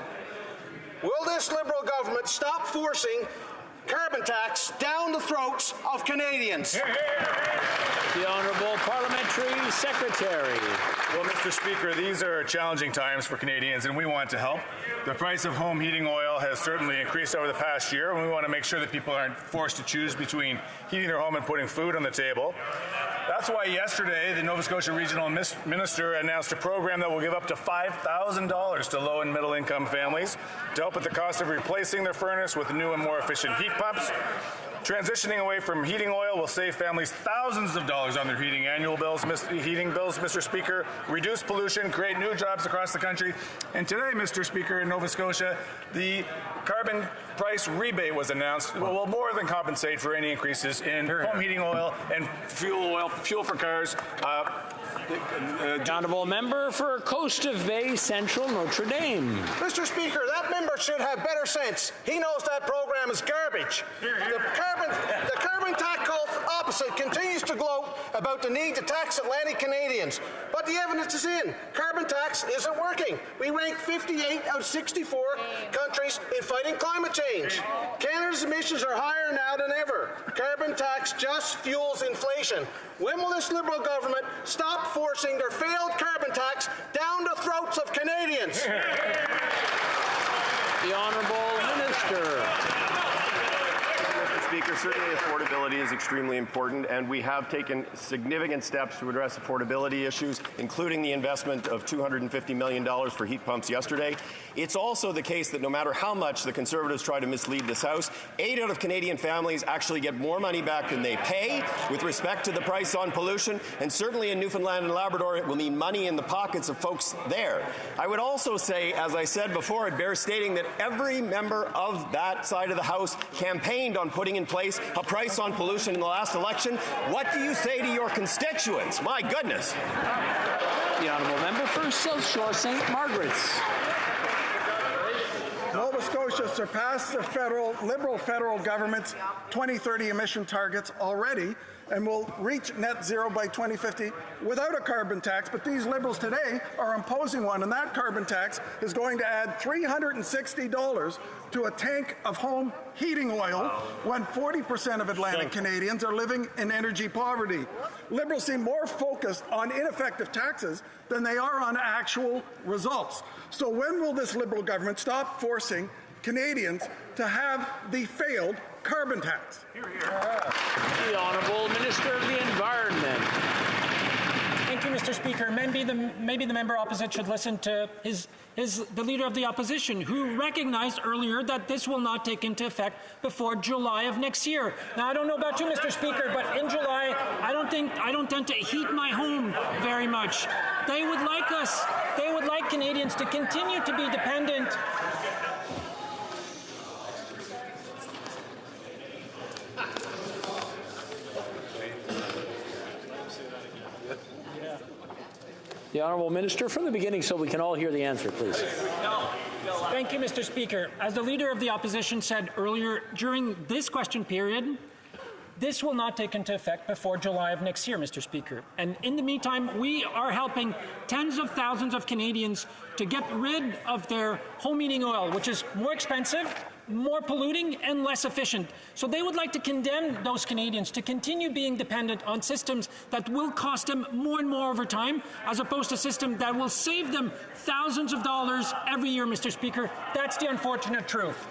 Will this Liberal government stop forcing carbon tax down the throats of Canadians? The Honourable Parliamentary Secretary. Well, Mr. Speaker, these are challenging times for Canadians, and we want to help. The price of home heating oil has certainly increased over the past year, and we want to make sure that people aren't forced to choose between heating their home and putting food on the table. That's why yesterday the Nova Scotia Regional Minister announced a program that will give up to $5,000 to low and middle income families to help with the cost of replacing their furnace with new and more efficient heat pumps. Transitioning away from heating oil will save families thousands of dollars on their heating bills, Mr. Speaker, reduce pollution, create new jobs across the country. And today, Mr. Speaker, in Nova Scotia, the carbon price rebate was announced. Will more than compensate for any increases in home heating oil and fuel for cars. Honourable Member for Coast of Bay Central Notre Dame. Mr. Speaker, that member should have better sense. He knows that program is garbage. The carbon tax opposite continues to gloat about the need to tax Atlantic Canadians. But the evidence is in. Carbon tax isn't working. We rank 58 out of 64 countries in fighting climate change. Canada's emissions are higher now than ever. Carbon tax just fuels inflation. When will this Liberal government stop forcing their failed carbon tax down the throats of Canadians? The Honourable Minister. Mr. Speaker, certainly affordability is extremely important, and we have taken significant steps to address affordability issues, including the investment of $250 million for heat pumps yesterday. It's also the case that no matter how much the Conservatives try to mislead this House, 8 out of Canadian families actually get more money back than they pay with respect to the price on pollution, and certainly in Newfoundland and Labrador it will mean money in the pockets of folks there. I would also say, as I said before, it bears stating that every member of that side of the House campaigned on putting in place a price on pollution in the last election. What do you say to your constituents? My goodness. The Honourable Member for South Shore St. Margaret's. Nova Scotia surpassed the Liberal federal government's 2030 emission targets already and will reach net zero by 2050 without a carbon tax, but these Liberals today are imposing one, and that carbon tax is going to add $360 to a tank of home heating oil when 40% of Atlantic Canadians are living in energy poverty. Liberals seem more focused on ineffective taxes than they are on actual results. So when will this Liberal government stop forcing Canadians to have the failed carbon tax? The Honourable Minister of the Environment. Thank you, Mr. Speaker. Maybe the member opposite should listen to the leader of the opposition, who recognized earlier that this will not take into effect before July of next year. Now, I don't know about you, Mr. Speaker, but in July, I don't tend to heat my home very much. They would like Canadians to continue to be dependent. The Honourable Minister from the beginning so we can all hear the answer, please. Thank you, Mr. Speaker. As the Leader of the Opposition said earlier, during this question period, this will not take into effect before July of next year, Mr. Speaker. And in the meantime, we are helping tens of thousands of Canadians to get rid of their home heating oil, which is more expensive, more polluting, and less efficient. So they would like to condemn those Canadians to continue being dependent on systems that will cost them more and more over time, as opposed to a system that will save them thousands of dollars every year, Mr. Speaker. That's the unfortunate truth.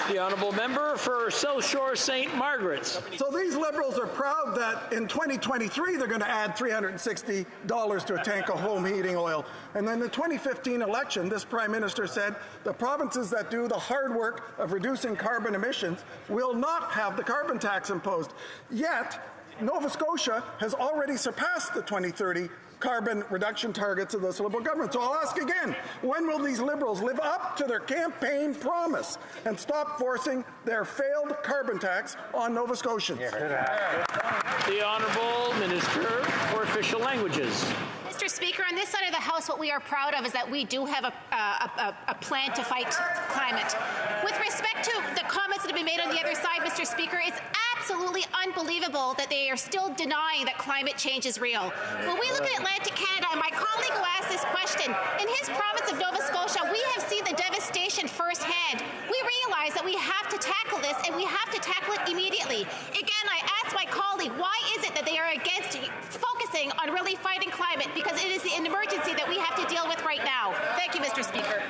The Honourable Member for South Shore St. Margaret's. So these Liberals are proud that in 2023 they're going to add $360 to a tank of home heating oil. And then the 2015 election, this Prime Minister said the provinces that do the hard work of reducing carbon emissions will not have the carbon tax imposed. Yet, Nova Scotia has already surpassed the 2030 carbon reduction targets of this Liberal government. So I'll ask again, when will these Liberals live up to their campaign promise and stop forcing their failed carbon tax on Nova Scotians? The Honourable Minister for Official Languages. Mr. Speaker, on this side of the House, what we are proud of is that we do have a plan to fight climate. With respect to the comments that have been made on the other side, Mr. Speaker, it's absolutely unbelievable that they are still denying that climate change is real. When we look at Atlantic Canada, and my colleague who asked this question, in his province of Nova Scotia, we have seen the devastation firsthand. We realize that we have to tackle this, and we have to tackle it immediately. Again, I asked my colleague, why is it that they are against focusing on really fighting climate? Because it is an emergency that we have to deal with right now. Thank you, Mr. Speaker.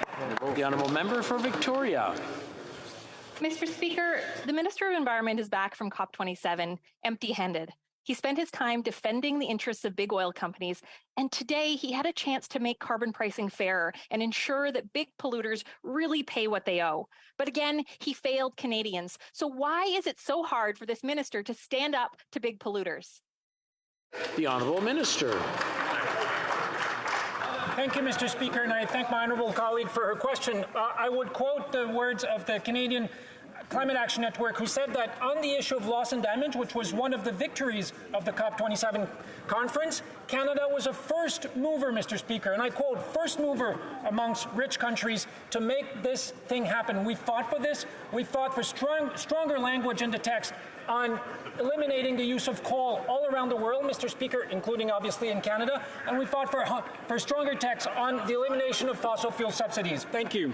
The honourable member for Victoria. Mr. Speaker, the Minister of Environment is back from COP27 empty-handed. He spent his time defending the interests of big oil companies, and today he had a chance to make carbon pricing fairer and ensure that big polluters really pay what they owe. But again, he failed Canadians. So why is it so hard for this minister to stand up to big polluters? The honourable minister. Thank you, Mr. Speaker, and I thank my honourable colleague for her question. I would quote the words of the Canadian Climate Action Network, who said that on the issue of loss and damage, which was one of the victories of the COP27 conference, Canada was a first mover, Mr. Speaker, and I quote, first mover amongst rich countries to make this thing happen. We fought for this. We fought for stronger language in the text on eliminating the use of coal all around the world, Mr. Speaker, including obviously in Canada, and we fought for stronger text on the elimination of fossil fuel subsidies. Thank you.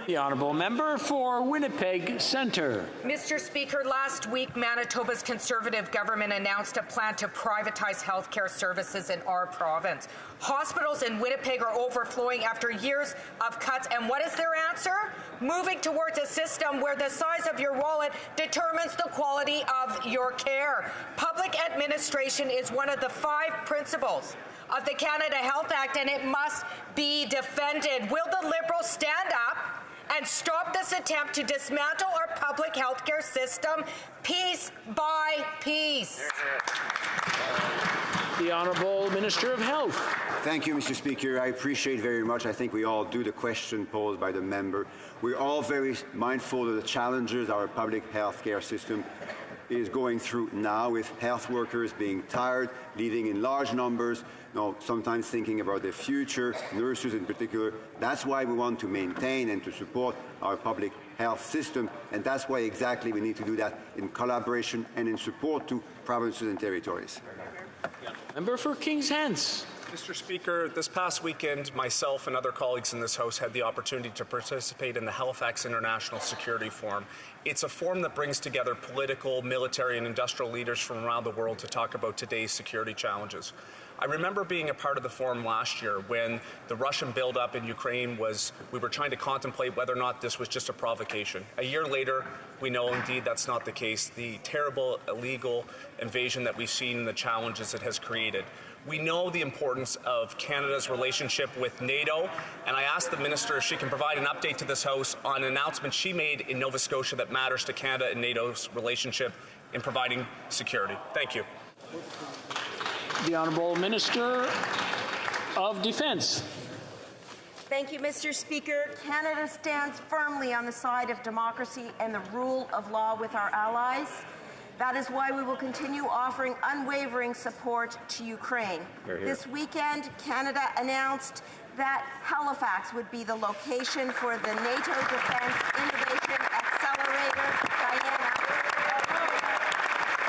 The honourable member for Winnipeg Centre. Mr. Speaker, last week Manitoba's Conservative government announced a plan to privatize healthcare services in our province. Hospitals in Winnipeg are overflowing after years of cuts, and what is their answer? Moving towards a system where the size of your wallet determines the quality of your care. Public administration is one of the 5 principles of the Canada Health Act, and it must be defended. Will the Liberals stand up and stop this attempt to dismantle our public healthcare system piece by piece? The Honourable Minister of Health. Thank you, Mr. Speaker. I appreciate very much. I think we all do the question posed by the member. We're all very mindful of the challenges our public health care system is going through now, with health workers being tired, leaving in large numbers, sometimes thinking about their future, nurses in particular. That's why we want to maintain and to support our public health system, and that's why exactly we need to do that in collaboration and in support to provinces and territories. Member for Kings Hants. Mr. Speaker, this past weekend, myself and other colleagues in this House had the opportunity to participate in the Halifax International Security Forum. It's a forum that brings together political, military, and industrial leaders from around the world to talk about today's security challenges. I remember being a part of the forum last year when the Russian buildup in Ukraine we were trying to contemplate whether or not this was just a provocation. A year later, we know indeed that's not the case. The terrible illegal invasion that we've seen and the challenges it has created. We know the importance of Canada's relationship with NATO, and I asked the minister if she can provide an update to this House on an announcement she made in Nova Scotia that matters to Canada and NATO's relationship in providing security. Thank you. The Honourable Minister of Defence. Thank you, Mr. Speaker. Canada stands firmly on the side of democracy and the rule of law with our allies. That is why we will continue offering unwavering support to Ukraine. Hear, hear. This weekend, Canada announced that Halifax would be the location for the NATO Defence Innovation Accelerator, Diana,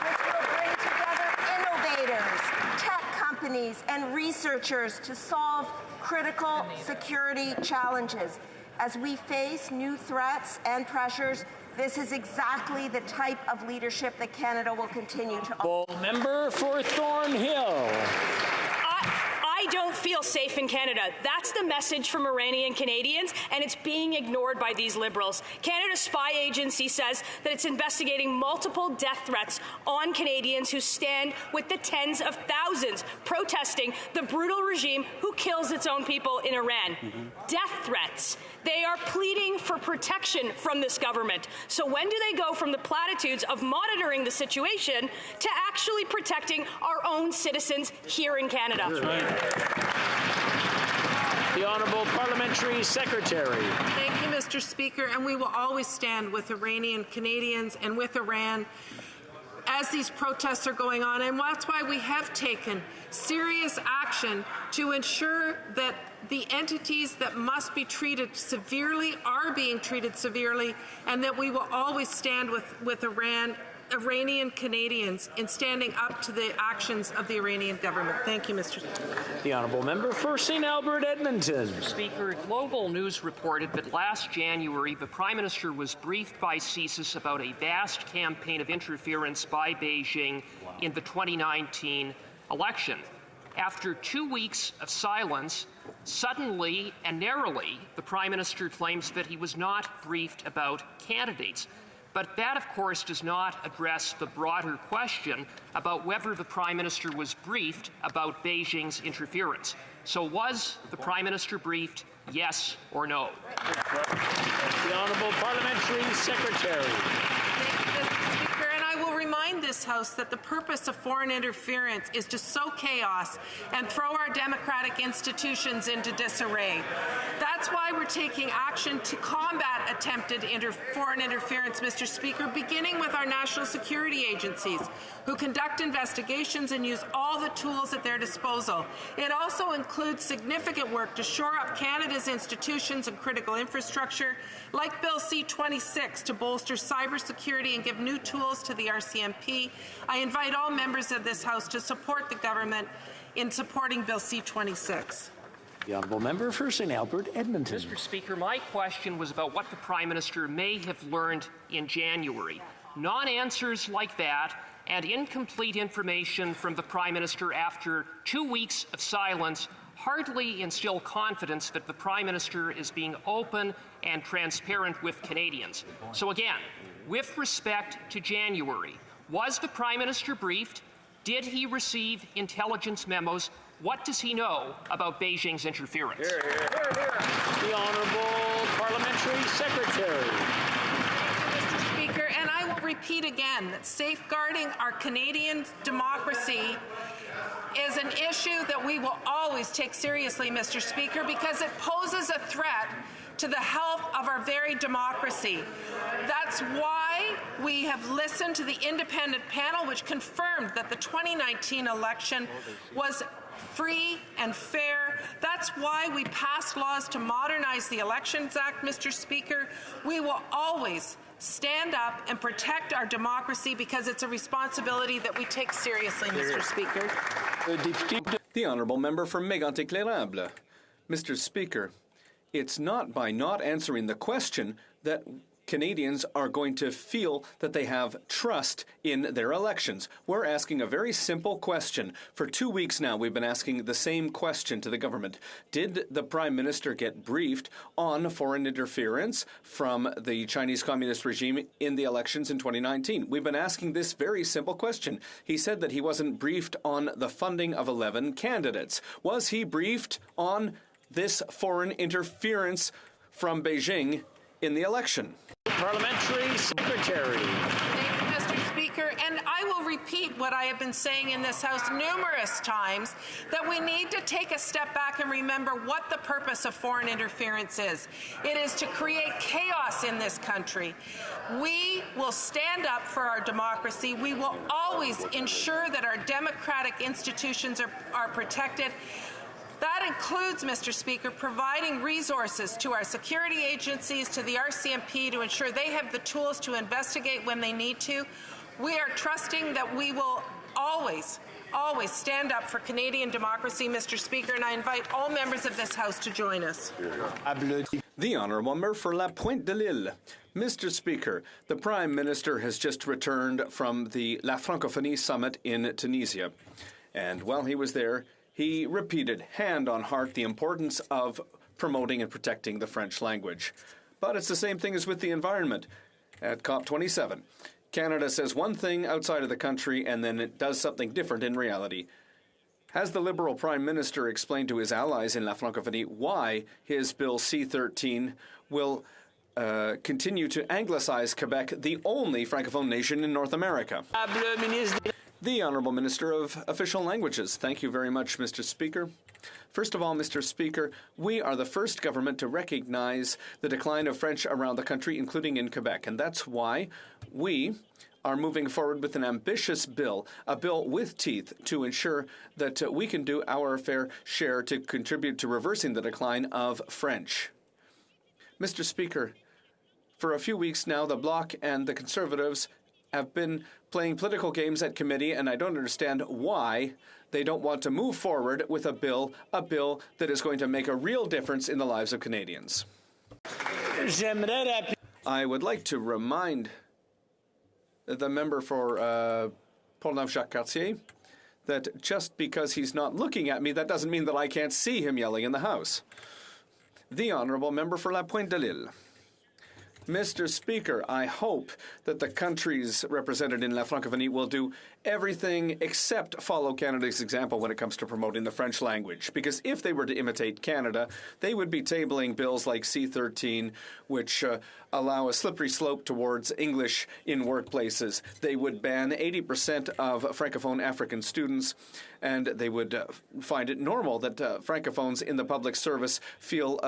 which will bring together innovators, tech companies, and researchers to solve critical security challenges. As we face new threats and pressures, this is exactly the type of leadership that Canada will continue to offer. Member for Thornhill. I don't feel safe in Canada. That's the message from Iranian Canadians, and it's being ignored by these Liberals. Canada's spy agency says that it's investigating multiple death threats on Canadians who stand with the tens of thousands protesting the brutal regime who kills its own people in Iran. Death threats. They are pleading for protection from this government. So when do they go from the platitudes of monitoring the situation to actually protecting our own citizens here in Canada? That's right. The Honourable Parliamentary Secretary. Thank you, Mr. Speaker, and we will always stand with Iranian Canadians and with Iran as these protests are going on, and that's why we have taken serious action to ensure that the entities that must be treated severely are being treated severely, and that we will always stand with Iranian Canadians in standing up to the actions of the Iranian government. Thank you, Mr. Speaker. The honourable member for St. Albert, Edmonton. Speaker, Global News reported that last January, the Prime Minister was briefed by CSIS about a vast campaign of interference by Beijing in the 2019 election. After 2 weeks of silence, suddenly and narrowly, the Prime Minister claims that he was not briefed about candidates. But that, of course, does not address the broader question about whether the Prime Minister was briefed about Beijing's interference. So was the Prime Minister briefed, yes or no? The Honourable Parliamentary Secretary. Speaker, and I will remind this House that the purpose of foreign interference is to sow chaos and throw our democratic institutions into disarray. That's why we're taking action to combat attempted foreign interference, Mr. Speaker, beginning with our national security agencies, who conduct investigations and use all the tools at their disposal. It also includes significant work to shore up Canada's institutions and critical infrastructure, like Bill C-26, to bolster cybersecurity and give new tools to the RCMP. I invite all members of this House to support the government in supporting Bill C-26. The honourable member for St. Albert, Edmonton. Mr. Speaker, my question was about what the Prime Minister may have learned in January. Non-answers like that and incomplete information from the Prime Minister after 2 weeks of silence hardly instill confidence that the Prime Minister is being open and transparent with Canadians. So again, with respect to January, was the Prime Minister briefed? Did he receive intelligence memos? What does he know about Beijing's interference? Hear, hear. Hear, hear. The Honourable Parliamentary Secretary. Mr. Speaker, and I will repeat again that safeguarding our Canadian democracy is an issue that we will always take seriously, Mr. Speaker, because it poses a threat to the health of our very democracy. That's why we have listened to the independent panel, which confirmed that the 2019 election was free and fair. That's why we passed laws to modernize the Elections Act, Mr. Speaker. We will always stand up and protect our democracy because it's a responsibility that we take seriously, Mr. Speaker. The honourable member for Mégantic-L'Érable. Mr. Speaker, it's not by not answering the question that Canadians are going to feel that they have trust in their elections. We're asking a very simple question. For 2 weeks now, we've been asking the same question to the government. Did the Prime Minister get briefed on foreign interference from the Chinese Communist regime in the elections in 2019? We've been asking this very simple question. He said that he wasn't briefed on the funding of 11 candidates. Was he briefed on this foreign interference from Beijing in the election? Parliamentary Secretary. Thank you, Mr. Speaker. And I will repeat what I have been saying in this House numerous times, that we need to take a step back and remember what the purpose of foreign interference is. It is to create chaos in this country. We will stand up for our democracy. We will always ensure that our democratic institutions are protected. That includes, Mr. Speaker, providing resources to our security agencies, to the RCMP, to ensure they have the tools to investigate when they need to. We are trusting that we will always stand up for Canadian democracy, Mr. Speaker, and I invite all members of this House to join us. The honourable member for La Pointe de l'Île. Mr. Speaker, the Prime Minister has just returned from the La Francophonie Summit in Tunisia. And while he was there, he repeated, hand on heart, the importance of promoting and protecting the French language. But it's the same thing as with the environment. At COP27, Canada says one thing outside of the country and then it does something different in reality. Has the Liberal Prime Minister explained to his allies in La Francophonie why his Bill C-13 will continue to anglicize Quebec, the only Francophone nation in North America? The Honourable Minister of Official Languages. Thank you very much, Mr. Speaker. First of all, Mr. Speaker, we are the first government to recognize the decline of French around the country, including in Quebec, and that's why we are moving forward with an ambitious bill, a bill with teeth, to ensure that we can do our fair share to contribute to reversing the decline of French. Mr. Speaker, for a few weeks now, the Bloc and the Conservatives have been playing political games at committee, and I don't understand why they don't want to move forward with a bill that is going to make a real difference in the lives of Canadians. I would like to remind the member for Portneuf-Jacques-Cartier that just because he's not looking at me, that doesn't mean that I can't see him yelling in the House. The honourable member for La Pointe-de-l'Île. Mr. Speaker, I hope that the countries represented in La Francophonie will do everything except follow Canada's example when it comes to promoting the French language. Because if they were to imitate Canada, they would be tabling bills like C-13, which allow a slippery slope towards English in workplaces. They would ban 80% of Francophone African students, and they would find it normal that Francophones in the public service feel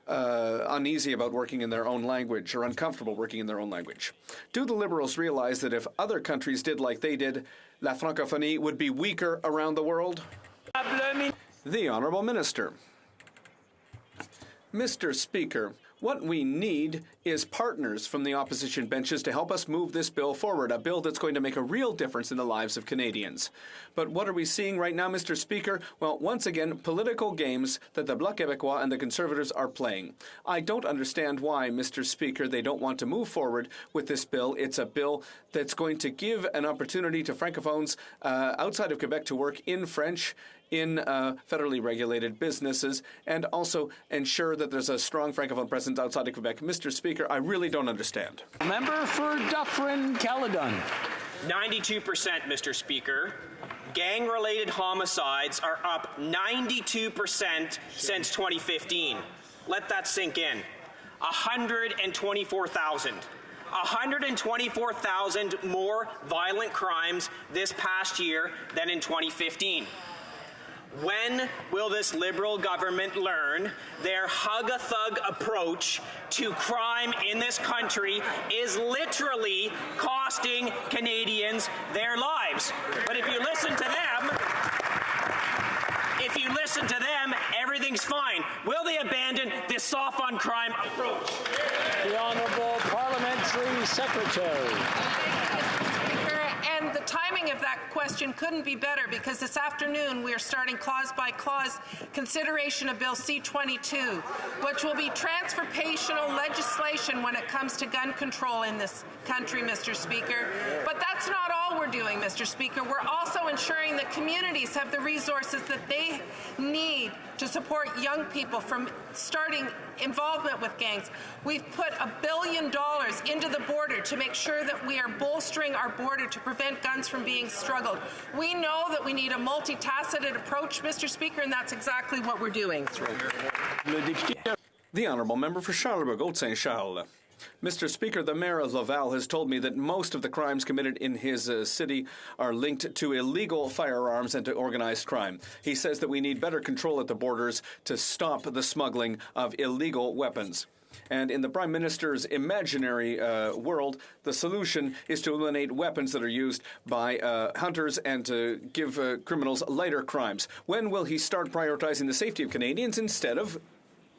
uneasy about working in their own language or uncomfortable working in their own language. Do the Liberals realize that if other countries did like they did, La Francophonie would be weaker around the world? The Honourable Minister. Mr. Speaker, what we need is partners from the opposition benches to help us move this bill forward, a bill that's going to make a real difference in the lives of Canadians. But what are we seeing right now, Mr. Speaker? Well, once again, political games that the Bloc Québécois and the Conservatives are playing. I don't understand why, Mr. Speaker, they don't want to move forward with this bill. It's a bill that's going to give an opportunity to Francophones outside of Quebec to work in French, in federally regulated businesses, and also ensure that there's a strong Francophone presence outside of Quebec. Mr. Speaker, I really don't understand. Member for Dufferin-Caledon. 92%, Mr. Speaker. Gang-related homicides are up 92% since 2015. Let that sink in. 124,000. 124,000 more violent crimes this past year than in 2015. When will this Liberal government learn their hug-a-thug approach to crime in this country is literally costing Canadians their lives? But if you listen to them, everything's fine. Will they abandon this soft-on-crime approach? The Honourable Parliamentary Secretary. And the timing of that question couldn't be better, because this afternoon we are starting clause-by-clause consideration of Bill C-22, which will be transformational legislation when it comes to gun control in this country, Mr. Speaker. But that's not all we're doing, Mr. Speaker. We're also ensuring that communities have the resources that they need to support young people from starting involvement with gangs. We've put $1 billion into the border to make sure that we are bolstering our border to prevent guns from being struggled. We know that we need a multifaceted approach, Mr. Speaker, and that's exactly what we're doing. The Honourable Member for Charlebourg-Haute-Saint-Charles. Mr. Speaker, the Mayor of Laval has told me that most of the crimes committed in his city are linked to illegal firearms and to organized crime. He says that we need better control at the borders to stop the smuggling of illegal weapons. And in the Prime Minister's imaginary world, the solution is to eliminate weapons that are used by hunters and to give criminals lighter crimes. When will he start prioritizing the safety of Canadians instead of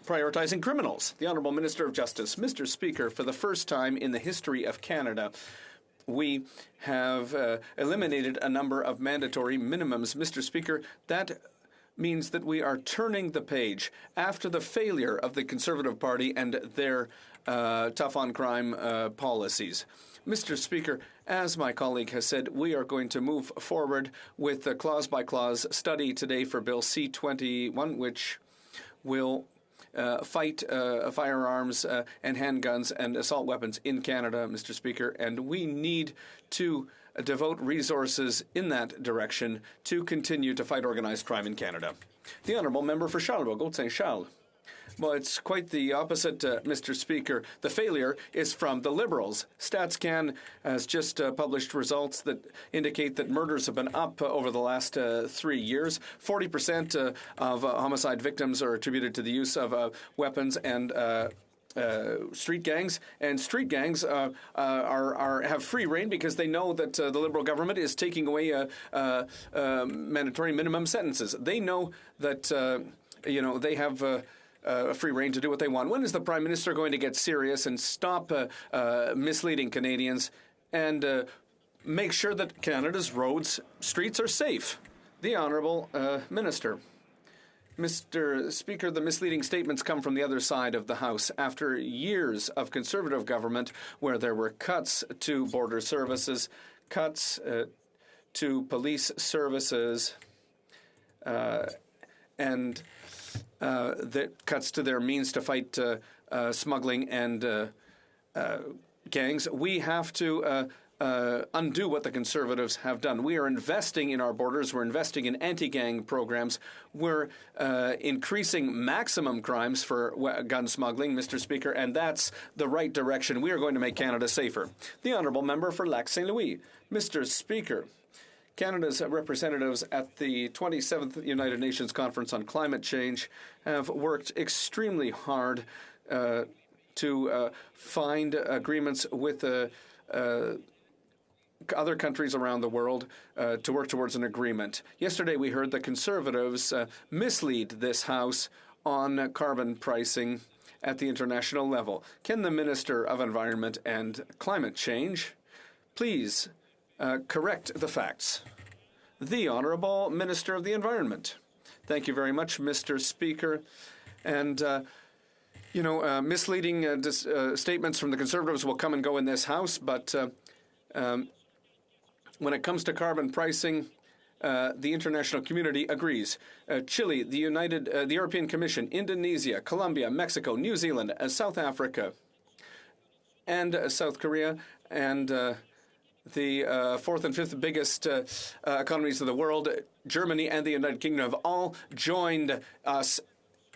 prioritizing criminals? The Honourable Minister of Justice. Mr. Speaker, for the first time in the history of Canada, we have eliminated a number of mandatory minimums. Mr. Speaker, that means that we are turning the page after the failure of the Conservative Party and their tough-on-crime policies. Mr. Speaker, as my colleague has said, we are going to move forward with the clause-by-clause study today for Bill C-21, which will fight firearms and handguns and assault weapons in Canada, Mr. Speaker, and we need to devote resources in that direction to continue to fight organized crime in Canada. The Honourable Member for Charlebourg-Haute-Saint-Charles. Well, it's quite the opposite, Mr. Speaker. The failure is from the Liberals. StatsCan has just published results that indicate that murders have been up over the last 3 years. 40% of homicide victims are attributed to the use of weapons, and street gangs, and street gangs have free rein because they know that the Liberal government is taking away mandatory minimum sentences. They know that they have free rein to do what they want. When is the Prime Minister going to get serious and stop misleading Canadians and make sure that Canada's streets are safe? The Honourable Minister. Mr. Speaker, the misleading statements come from the other side of the House. After years of Conservative government where there were cuts to border services, cuts to police services, and the cuts to their means to fight smuggling and gangs, we have to undo what the Conservatives have done. We are investing in our borders. We're investing in anti-gang programs. We're increasing maximum crimes for gun smuggling, Mr. Speaker, and that's the right direction. We are going to make Canada safer. The Honourable Member for Lac St. Louis. Mr. Speaker, Canada's representatives at the 27th United Nations Conference on Climate Change have worked extremely hard to find agreements with other countries around the world to work towards an agreement. Yesterday we heard the Conservatives mislead this House on carbon pricing at the international level. Can the Minister of Environment and Climate Change please correct the facts? The Honourable Minister of the Environment. Thank you very much, Mr. Speaker. And misleading statements from the Conservatives will come and go in this House, but when it comes to carbon pricing, the international community agrees. Chile, the European Commission, Indonesia, Colombia, Mexico, New Zealand, South Africa, and South Korea, and the fourth and fifth biggest economies of the world, Germany and the United Kingdom, have all joined us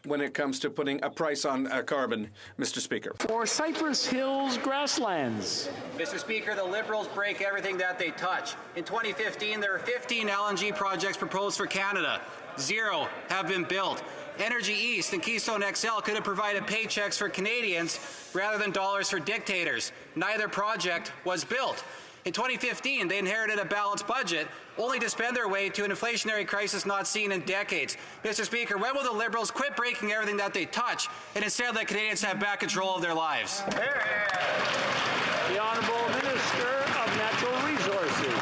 when it comes to putting a price on carbon, Mr. Speaker. For Cypress Hills grasslands. Mr. Speaker, the Liberals break everything that they touch. In 2015, there were 15 LNG projects proposed for Canada. 0 have been built. Energy East and Keystone XL could have provided paychecks for Canadians rather than dollars for dictators. Neither project was built. In 2015, they inherited a balanced budget, only to spend their way to an inflationary crisis not seen in decades. Mr. Speaker, when will the Liberals quit breaking everything that they touch and instead let Canadians have back control of their lives? The Honourable Minister of Natural Resources.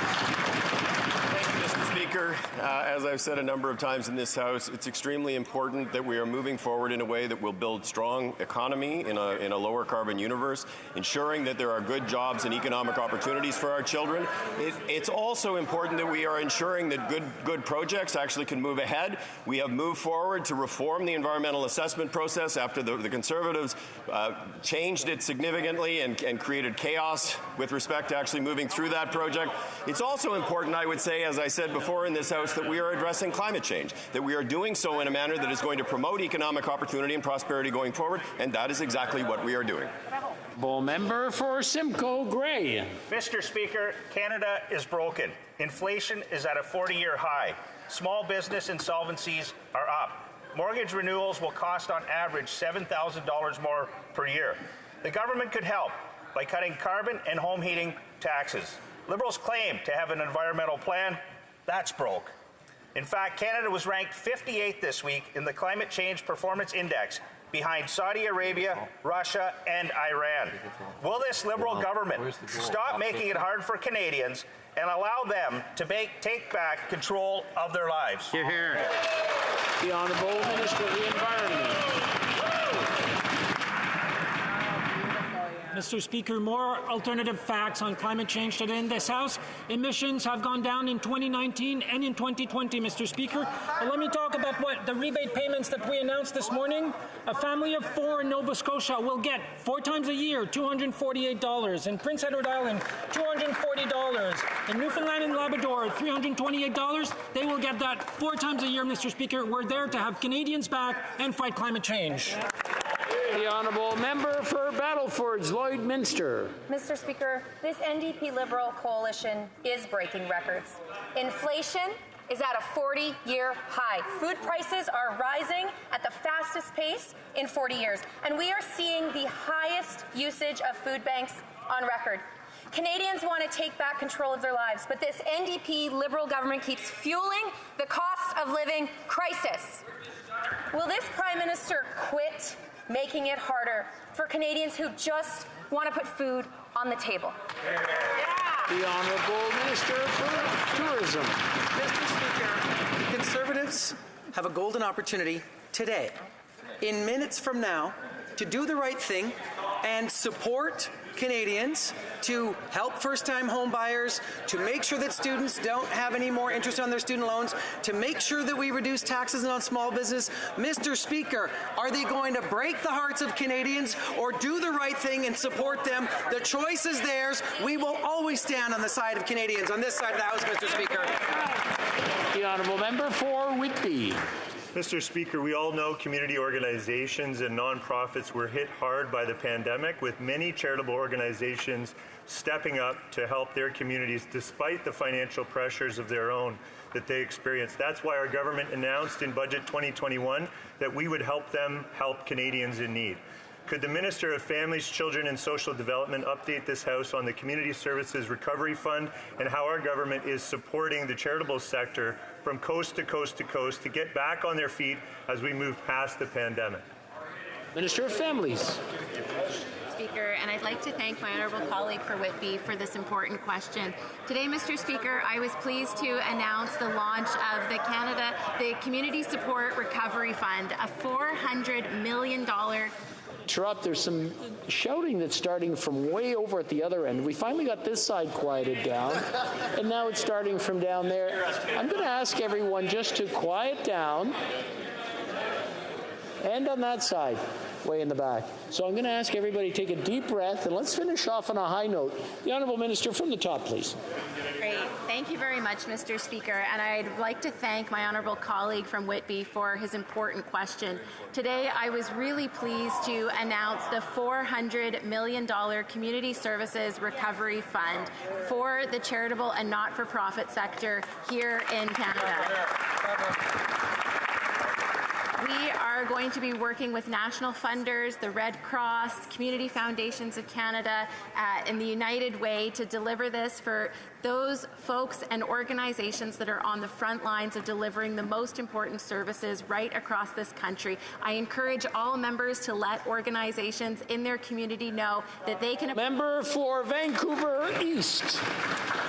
Thank you, Mr. Speaker. As I've said a number of times in this House, it's extremely important that we are moving forward in a way that will build strong economy in a lower carbon universe, ensuring that there are good jobs and economic opportunities for our children. It's also important that we are ensuring that good projects actually can move ahead. We have moved forward to reform the environmental assessment process after the Conservatives changed it significantly and created chaos with respect to actually moving through that project. It's also important, I would say, as I said before in this House, that we are addressing climate change, that we are doing so in a manner that is going to promote economic opportunity and prosperity going forward, and that is exactly what we are doing. Member for Simcoe Grey. Mr. Speaker, Canada is broken. Inflation is at a 40-year high. Small business insolvencies are up. Mortgage renewals will cost on average $7,000 more per year. The government could help by cutting carbon and home heating taxes. Liberals claim to have an environmental plan. That's broke. In fact, Canada was ranked 58th this week in the Climate Change Performance Index, behind Saudi Arabia, Russia, and Iran. Will this Liberal government stop making it hard for Canadians and allow them to take back control of their lives? Hear, hear. The Honourable Minister of the Environment. Mr. Speaker, more alternative facts on climate change today in this House. Emissions have gone down in 2019 and in 2020, Mr. Speaker. But let me talk about what the rebate payments that we announced this morning. A family of 4 in Nova Scotia will get 4 times a year, $248. In Prince Edward Island, $240. In Newfoundland and Labrador, $328. They will get that 4 times a year, Mr. Speaker. We're there to have Canadians back and fight climate change. The Honourable Member for Battlefords, Lloydminster. Mr. Speaker, this NDP Liberal coalition is breaking records. Inflation is at a 40-year high. Food prices are rising at the fastest pace in 40 years, and we are seeing the highest usage of food banks on record. Canadians want to take back control of their lives, but this NDP Liberal government keeps fueling the cost of living crisis. Will this Prime Minister quit making it harder for Canadians who just want to put food on the table? The Honourable Minister for Tourism. Mr. Speaker, Conservatives have a golden opportunity today, in minutes from now, to do the right thing and support Canadians, to help first-time home buyers, to make sure that students don't have any more interest on their student loans, to make sure that we reduce taxes on small business. Mr. Speaker, are they going to break the hearts of Canadians or do the right thing and support them? The choice is theirs. We will always stand on the side of Canadians, on this side of the House, Mr. Speaker. The Honourable Member for Whitby. Mr. Speaker, we all know community organizations and nonprofits were hit hard by the pandemic, with many charitable organizations stepping up to help their communities despite the financial pressures of their own that they experienced. That's why our government announced in Budget 2021 that we would help them help Canadians in need. Could the Minister of Families, Children and Social Development update this House on the Community Services Recovery Fund and how our government is supporting the charitable sector from coast to coast to coast to get back on their feet as we move past the pandemic? Minister of Families. Speaker, and I'd like to thank my honourable colleague for Whitby for this important question. Today, Mr. Speaker, I was pleased to announce the launch of the Community Support Recovery Fund, a $400 million Interrupt. There's some shouting that's starting from way over at the other end. We finally got this side quieted down, and now it's starting from down there. I'm going to ask everyone just to quiet down, and on that side, way in the back. So I'm going to ask everybody to take a deep breath, and let's finish off on a high note. The Honourable Minister from the top, please. Great. Thank you very much, Mr. Speaker. And I'd like to thank my honourable colleague from Whitby for his important question. Today, I was really pleased to announce the $400 million Community Services Recovery Fund for the charitable and not-for-profit sector here in Canada. We are going to be working with national funders, the Red Cross, Community Foundations of Canada, and the United Way to deliver this for those folks and organizations that are on the front lines of delivering the most important services right across this country. I encourage all members to let organizations in their community know that they can... Member for Vancouver East.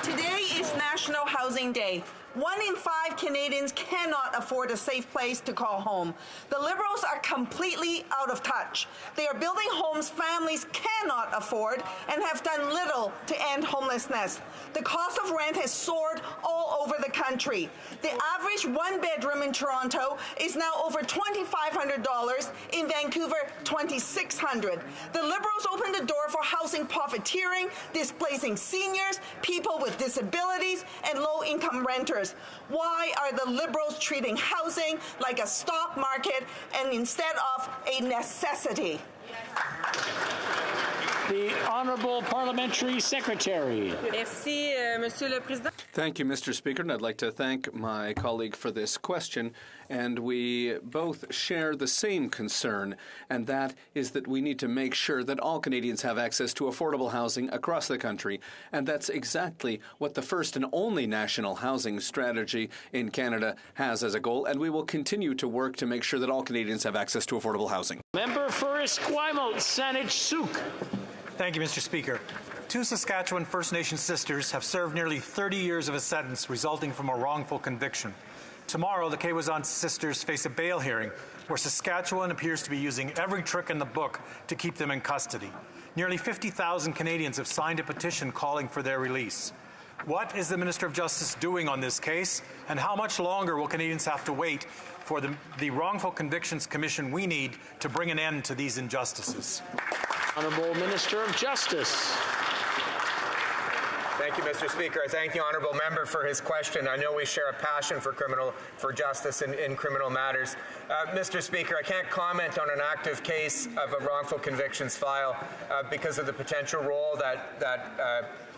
Today is National Housing Day. 1 in 5 Canadians cannot afford a safe place to call home. The Liberals are completely out of touch. They are building homes families cannot afford and have done little to end homelessness. The cost of rent has soared all over the country. The average one-bedroom in Toronto is now over $2,500, in Vancouver, $2,600. The Liberals opened the door for housing profiteering, displacing seniors, people with disabilities, and low-income renters. Why are the Liberals treating housing like a stock market and instead of a necessity? The Honourable Parliamentary Secretary. Merci, Monsieur le Président. Thank you, Mr. Speaker, and I'd like to thank my colleague for this question. And we both share the same concern, and that is that we need to make sure that all Canadians have access to affordable housing across the country. And that's exactly what the first and only national housing strategy in Canada has as a goal, and we will continue to work to make sure that all Canadians have access to affordable housing. Member for Esquimalt, Saanich Sooke. Thank you, Mr. Speaker. 2 Saskatchewan First Nation sisters have served nearly 30 years of a sentence resulting from a wrongful conviction. Tomorrow, the Kewazon sisters face a bail hearing where Saskatchewan appears to be using every trick in the book to keep them in custody. Nearly 50,000 Canadians have signed a petition calling for their release. What is the Minister of Justice doing on this case, and how much longer will Canadians have to wait for the Wrongful Convictions Commission we need to bring an end to these injustices? Honourable Minister of Justice. Thank you, Mr. Speaker. I thank the honourable member for his question. I know we share a passion for justice in criminal matters. Mr. Speaker, I can't comment on an active case of a wrongful convictions file because of the potential role that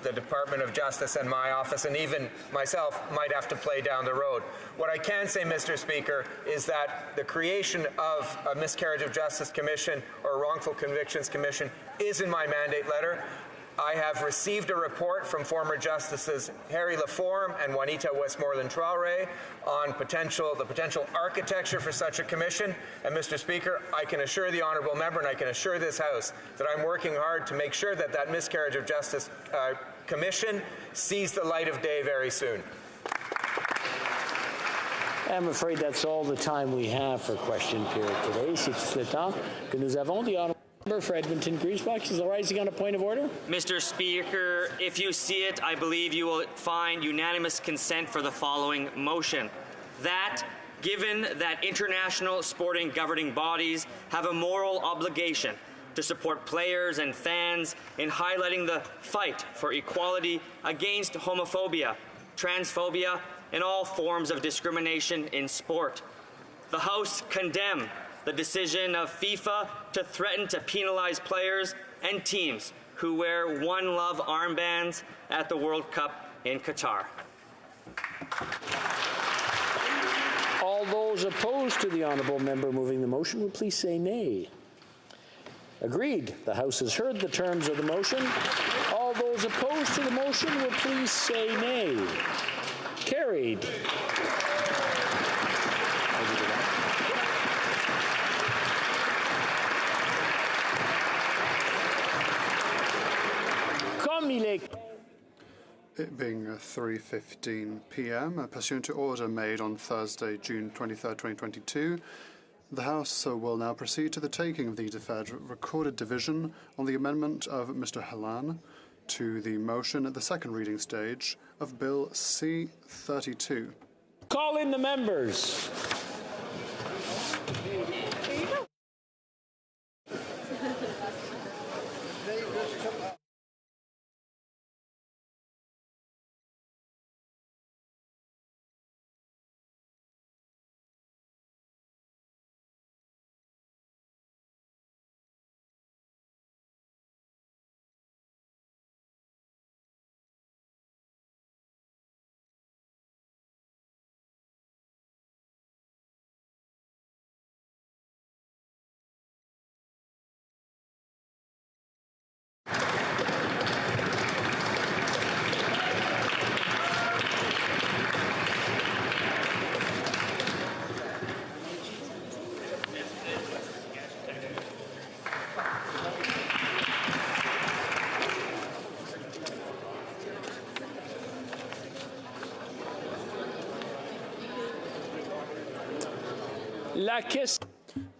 the Department of Justice and my office and even myself might have to play down the road. What I can say, Mr. Speaker, is that the creation of a miscarriage of justice commission or a wrongful convictions commission is in my mandate letter. I have received a report from former Justices Harry Laforme and Juanita Westmoreland-Traoré on the potential architecture for such a commission. And Mr. Speaker, I can assure the honourable member and I can assure this House that I'm working hard to make sure that that miscarriage of justice commission sees the light of day very soon. I'm afraid that's all the time we have for question period today. C'est tout le temps que nous avons. The honourable member for Edmonton Greensbox is rising on a point of order. Mr. Speaker, if you see it, I believe you will find unanimous consent for the following motion. That, given that international sporting governing bodies have a moral obligation to support players and fans in highlighting the fight for equality against homophobia, transphobia, and all forms of discrimination in sport, the House condemn the decision of FIFA to threaten to penalize players and teams who wear One Love armbands at the World Cup in Qatar. All those opposed to the honourable member moving the motion will please say nay. Agreed. The House has heard the terms of the motion. All those opposed to the motion will please say nay. Carried. It being 3:15 p.m., pursuant to order made on Thursday, June 23, 2022, the House will now proceed to the taking of the deferred recorded division on the amendment of Mr. Halan to the motion at the second reading stage of Bill C-32. Call in the members.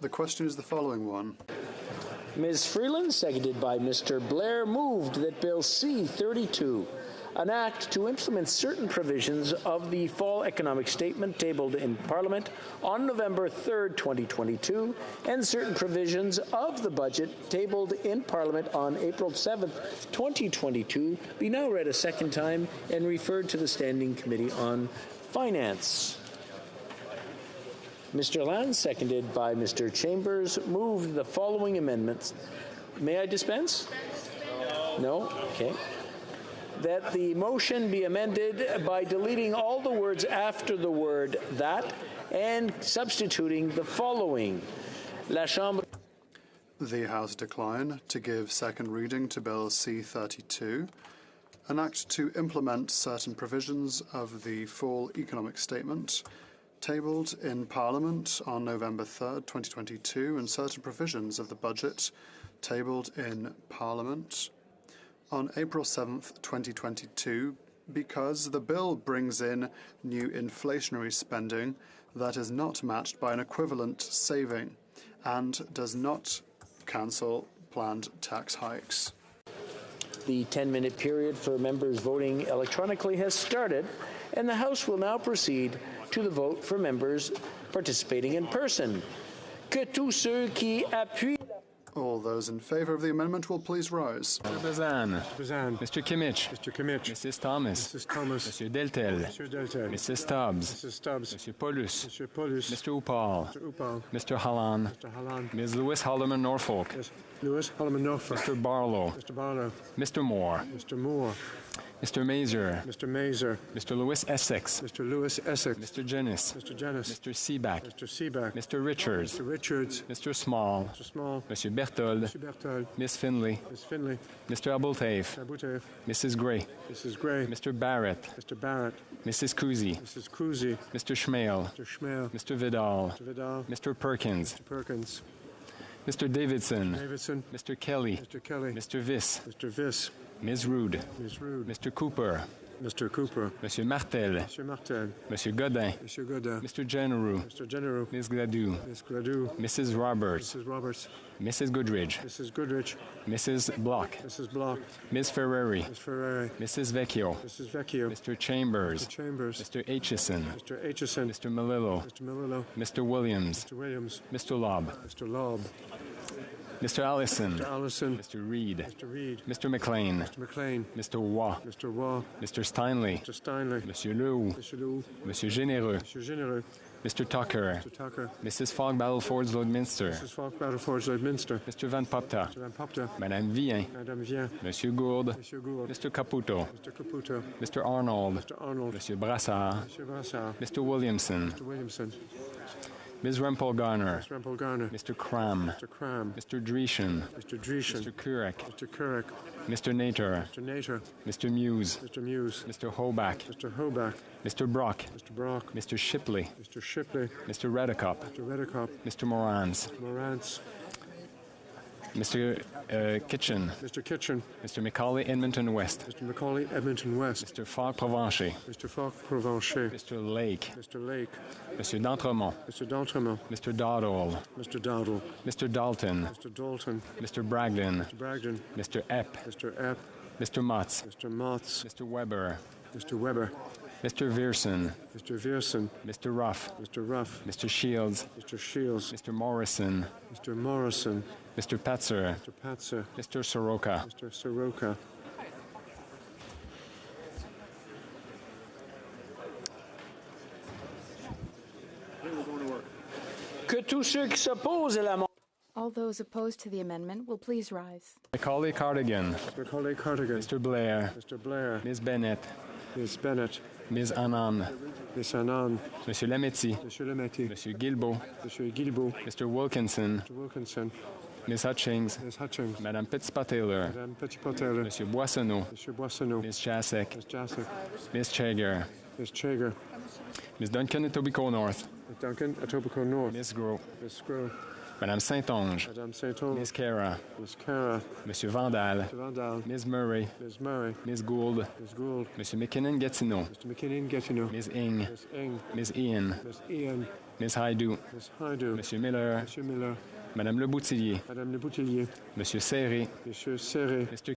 The question is the following one. Ms. Freeland, seconded by Mr. Blair, moved that Bill C-32, an act to implement certain provisions of the Fall Economic Statement tabled in Parliament on November 3rd, 2022, and certain provisions of the budget tabled in Parliament on April 7th, 2022, be now read a second time and referred to the Standing Committee on Finance. Mr. Land, seconded by Mr. Chambers, moved the following amendments. May I dispense? No? Okay. That the motion be amended by deleting all the words after the word that and substituting the following. La Chambre. The House decline to give second reading to Bill C-32, an act to implement certain provisions of the Fall Economic Statement tabled in Parliament on November 3rd, 2022, and certain provisions of the budget tabled in Parliament on April 7th, 2022, because the bill brings in new inflationary spending that is not matched by an equivalent saving and does not cancel planned tax hikes. The 10-minute period for members voting electronically has started, and the House will now proceed to the vote for members participating in person. Que tous ceux qui appuient All those in favour of the amendment will please rise. Mr. Bazan. Mr. Kimmich. Mrs. Thomas. Monsieur Deltel. Mrs. Stubbs. Monsieur Paulus. Mr. Upal. Mr. Hallan. Ms. Lewis Haldeman Norfolk. Mr. Barlow. Mr. Moore. Mr. Mazer. Mr. Lewis Essex. Mr. Jennis. Mr. Seaback. Mr. Richards. Mr. Small. Monsieur Berthold. Miss Finley. Mr. Abultaif. Mrs. Gray. Mr. Barrett. Mrs. Cousy. Mr. Schmale. Mr. Vidal. Mr. Perkins. Mr. Davidson. Mr. Kelly. Mr. Viss. Ms. Rood. Mr. Cooper. Monsieur Martel. Monsieur Godin. Mr. Generou. Ms. Gladue. Mrs. Roberts. Mrs. Goodridge. Mrs. Block. Ms. Ferrari. Mrs. Vecchio. Mr. Chambers. Mr. Aitchison. Mr. Melillo. Mr. Williams. Mr. Lobb. Mr. Allison. Mr. Reed. Mr. McLean. Mr. Waugh. Mr. Steinley. Monsieur Leroux. Monsieur Généreux. Mr. Tucker. Mrs. Fogg Battlefords Lloydminster. Mr. Van Popta. Madame Vien. Monsieur Gourde. Mr. Caputo. Mr. Arnold. Monsieur Brassard. Mr. Williamson. Ms. Rempel-Garner. Mr. Cram. Mr. Dreeshen. Mr. Kurek. Mr. Nater. Mr. Muse. Mr. Hoback. Mr. Brock. Mr. Shipley. Mr. Redekop. Mr. Morans. Mr. Kitchen. Mr. Macaulay Edmonton West. Mr. Fogg Provencher. Mr. Lake. Mr. D'Entremont. Mr. Dowdall. Mr. Dalton. Mr. Bragdon. Mr. Epp. Mr. Motz. Mr. Weber. Mr. Vierson. Mr. Ruff. Mr. Shields. Mr. Morrison. Mr. Patzer. Mr. Soroka. Que tous ceux qui s'opposent à l'amendement. All those opposed to the amendment will please rise. Macaulay Cardigan. Mr. Blair. Ms. Bennett. Ms. Annan. Monsieur Lametti. Monsieur Guilbeault. Mr. Wilkinson. Ms. Hutchings. Madame Petitpas-Taylor. Monsieur Boissonneau. Ms. Jasek. Ms. Chager. Ms. Duncan Etobicoke North. Ms. Gros. Madame Saint-Onge. Ms. Cara. Monsieur Vandal. Ms. Murray. Ms. Gould. Monsieur McKinnon-Gatineau. Ms. Ing. Ms. Ian. Ms. Haidou. Monsieur Miller. Madame Le Boutillier. Monsieur Serré. Mr.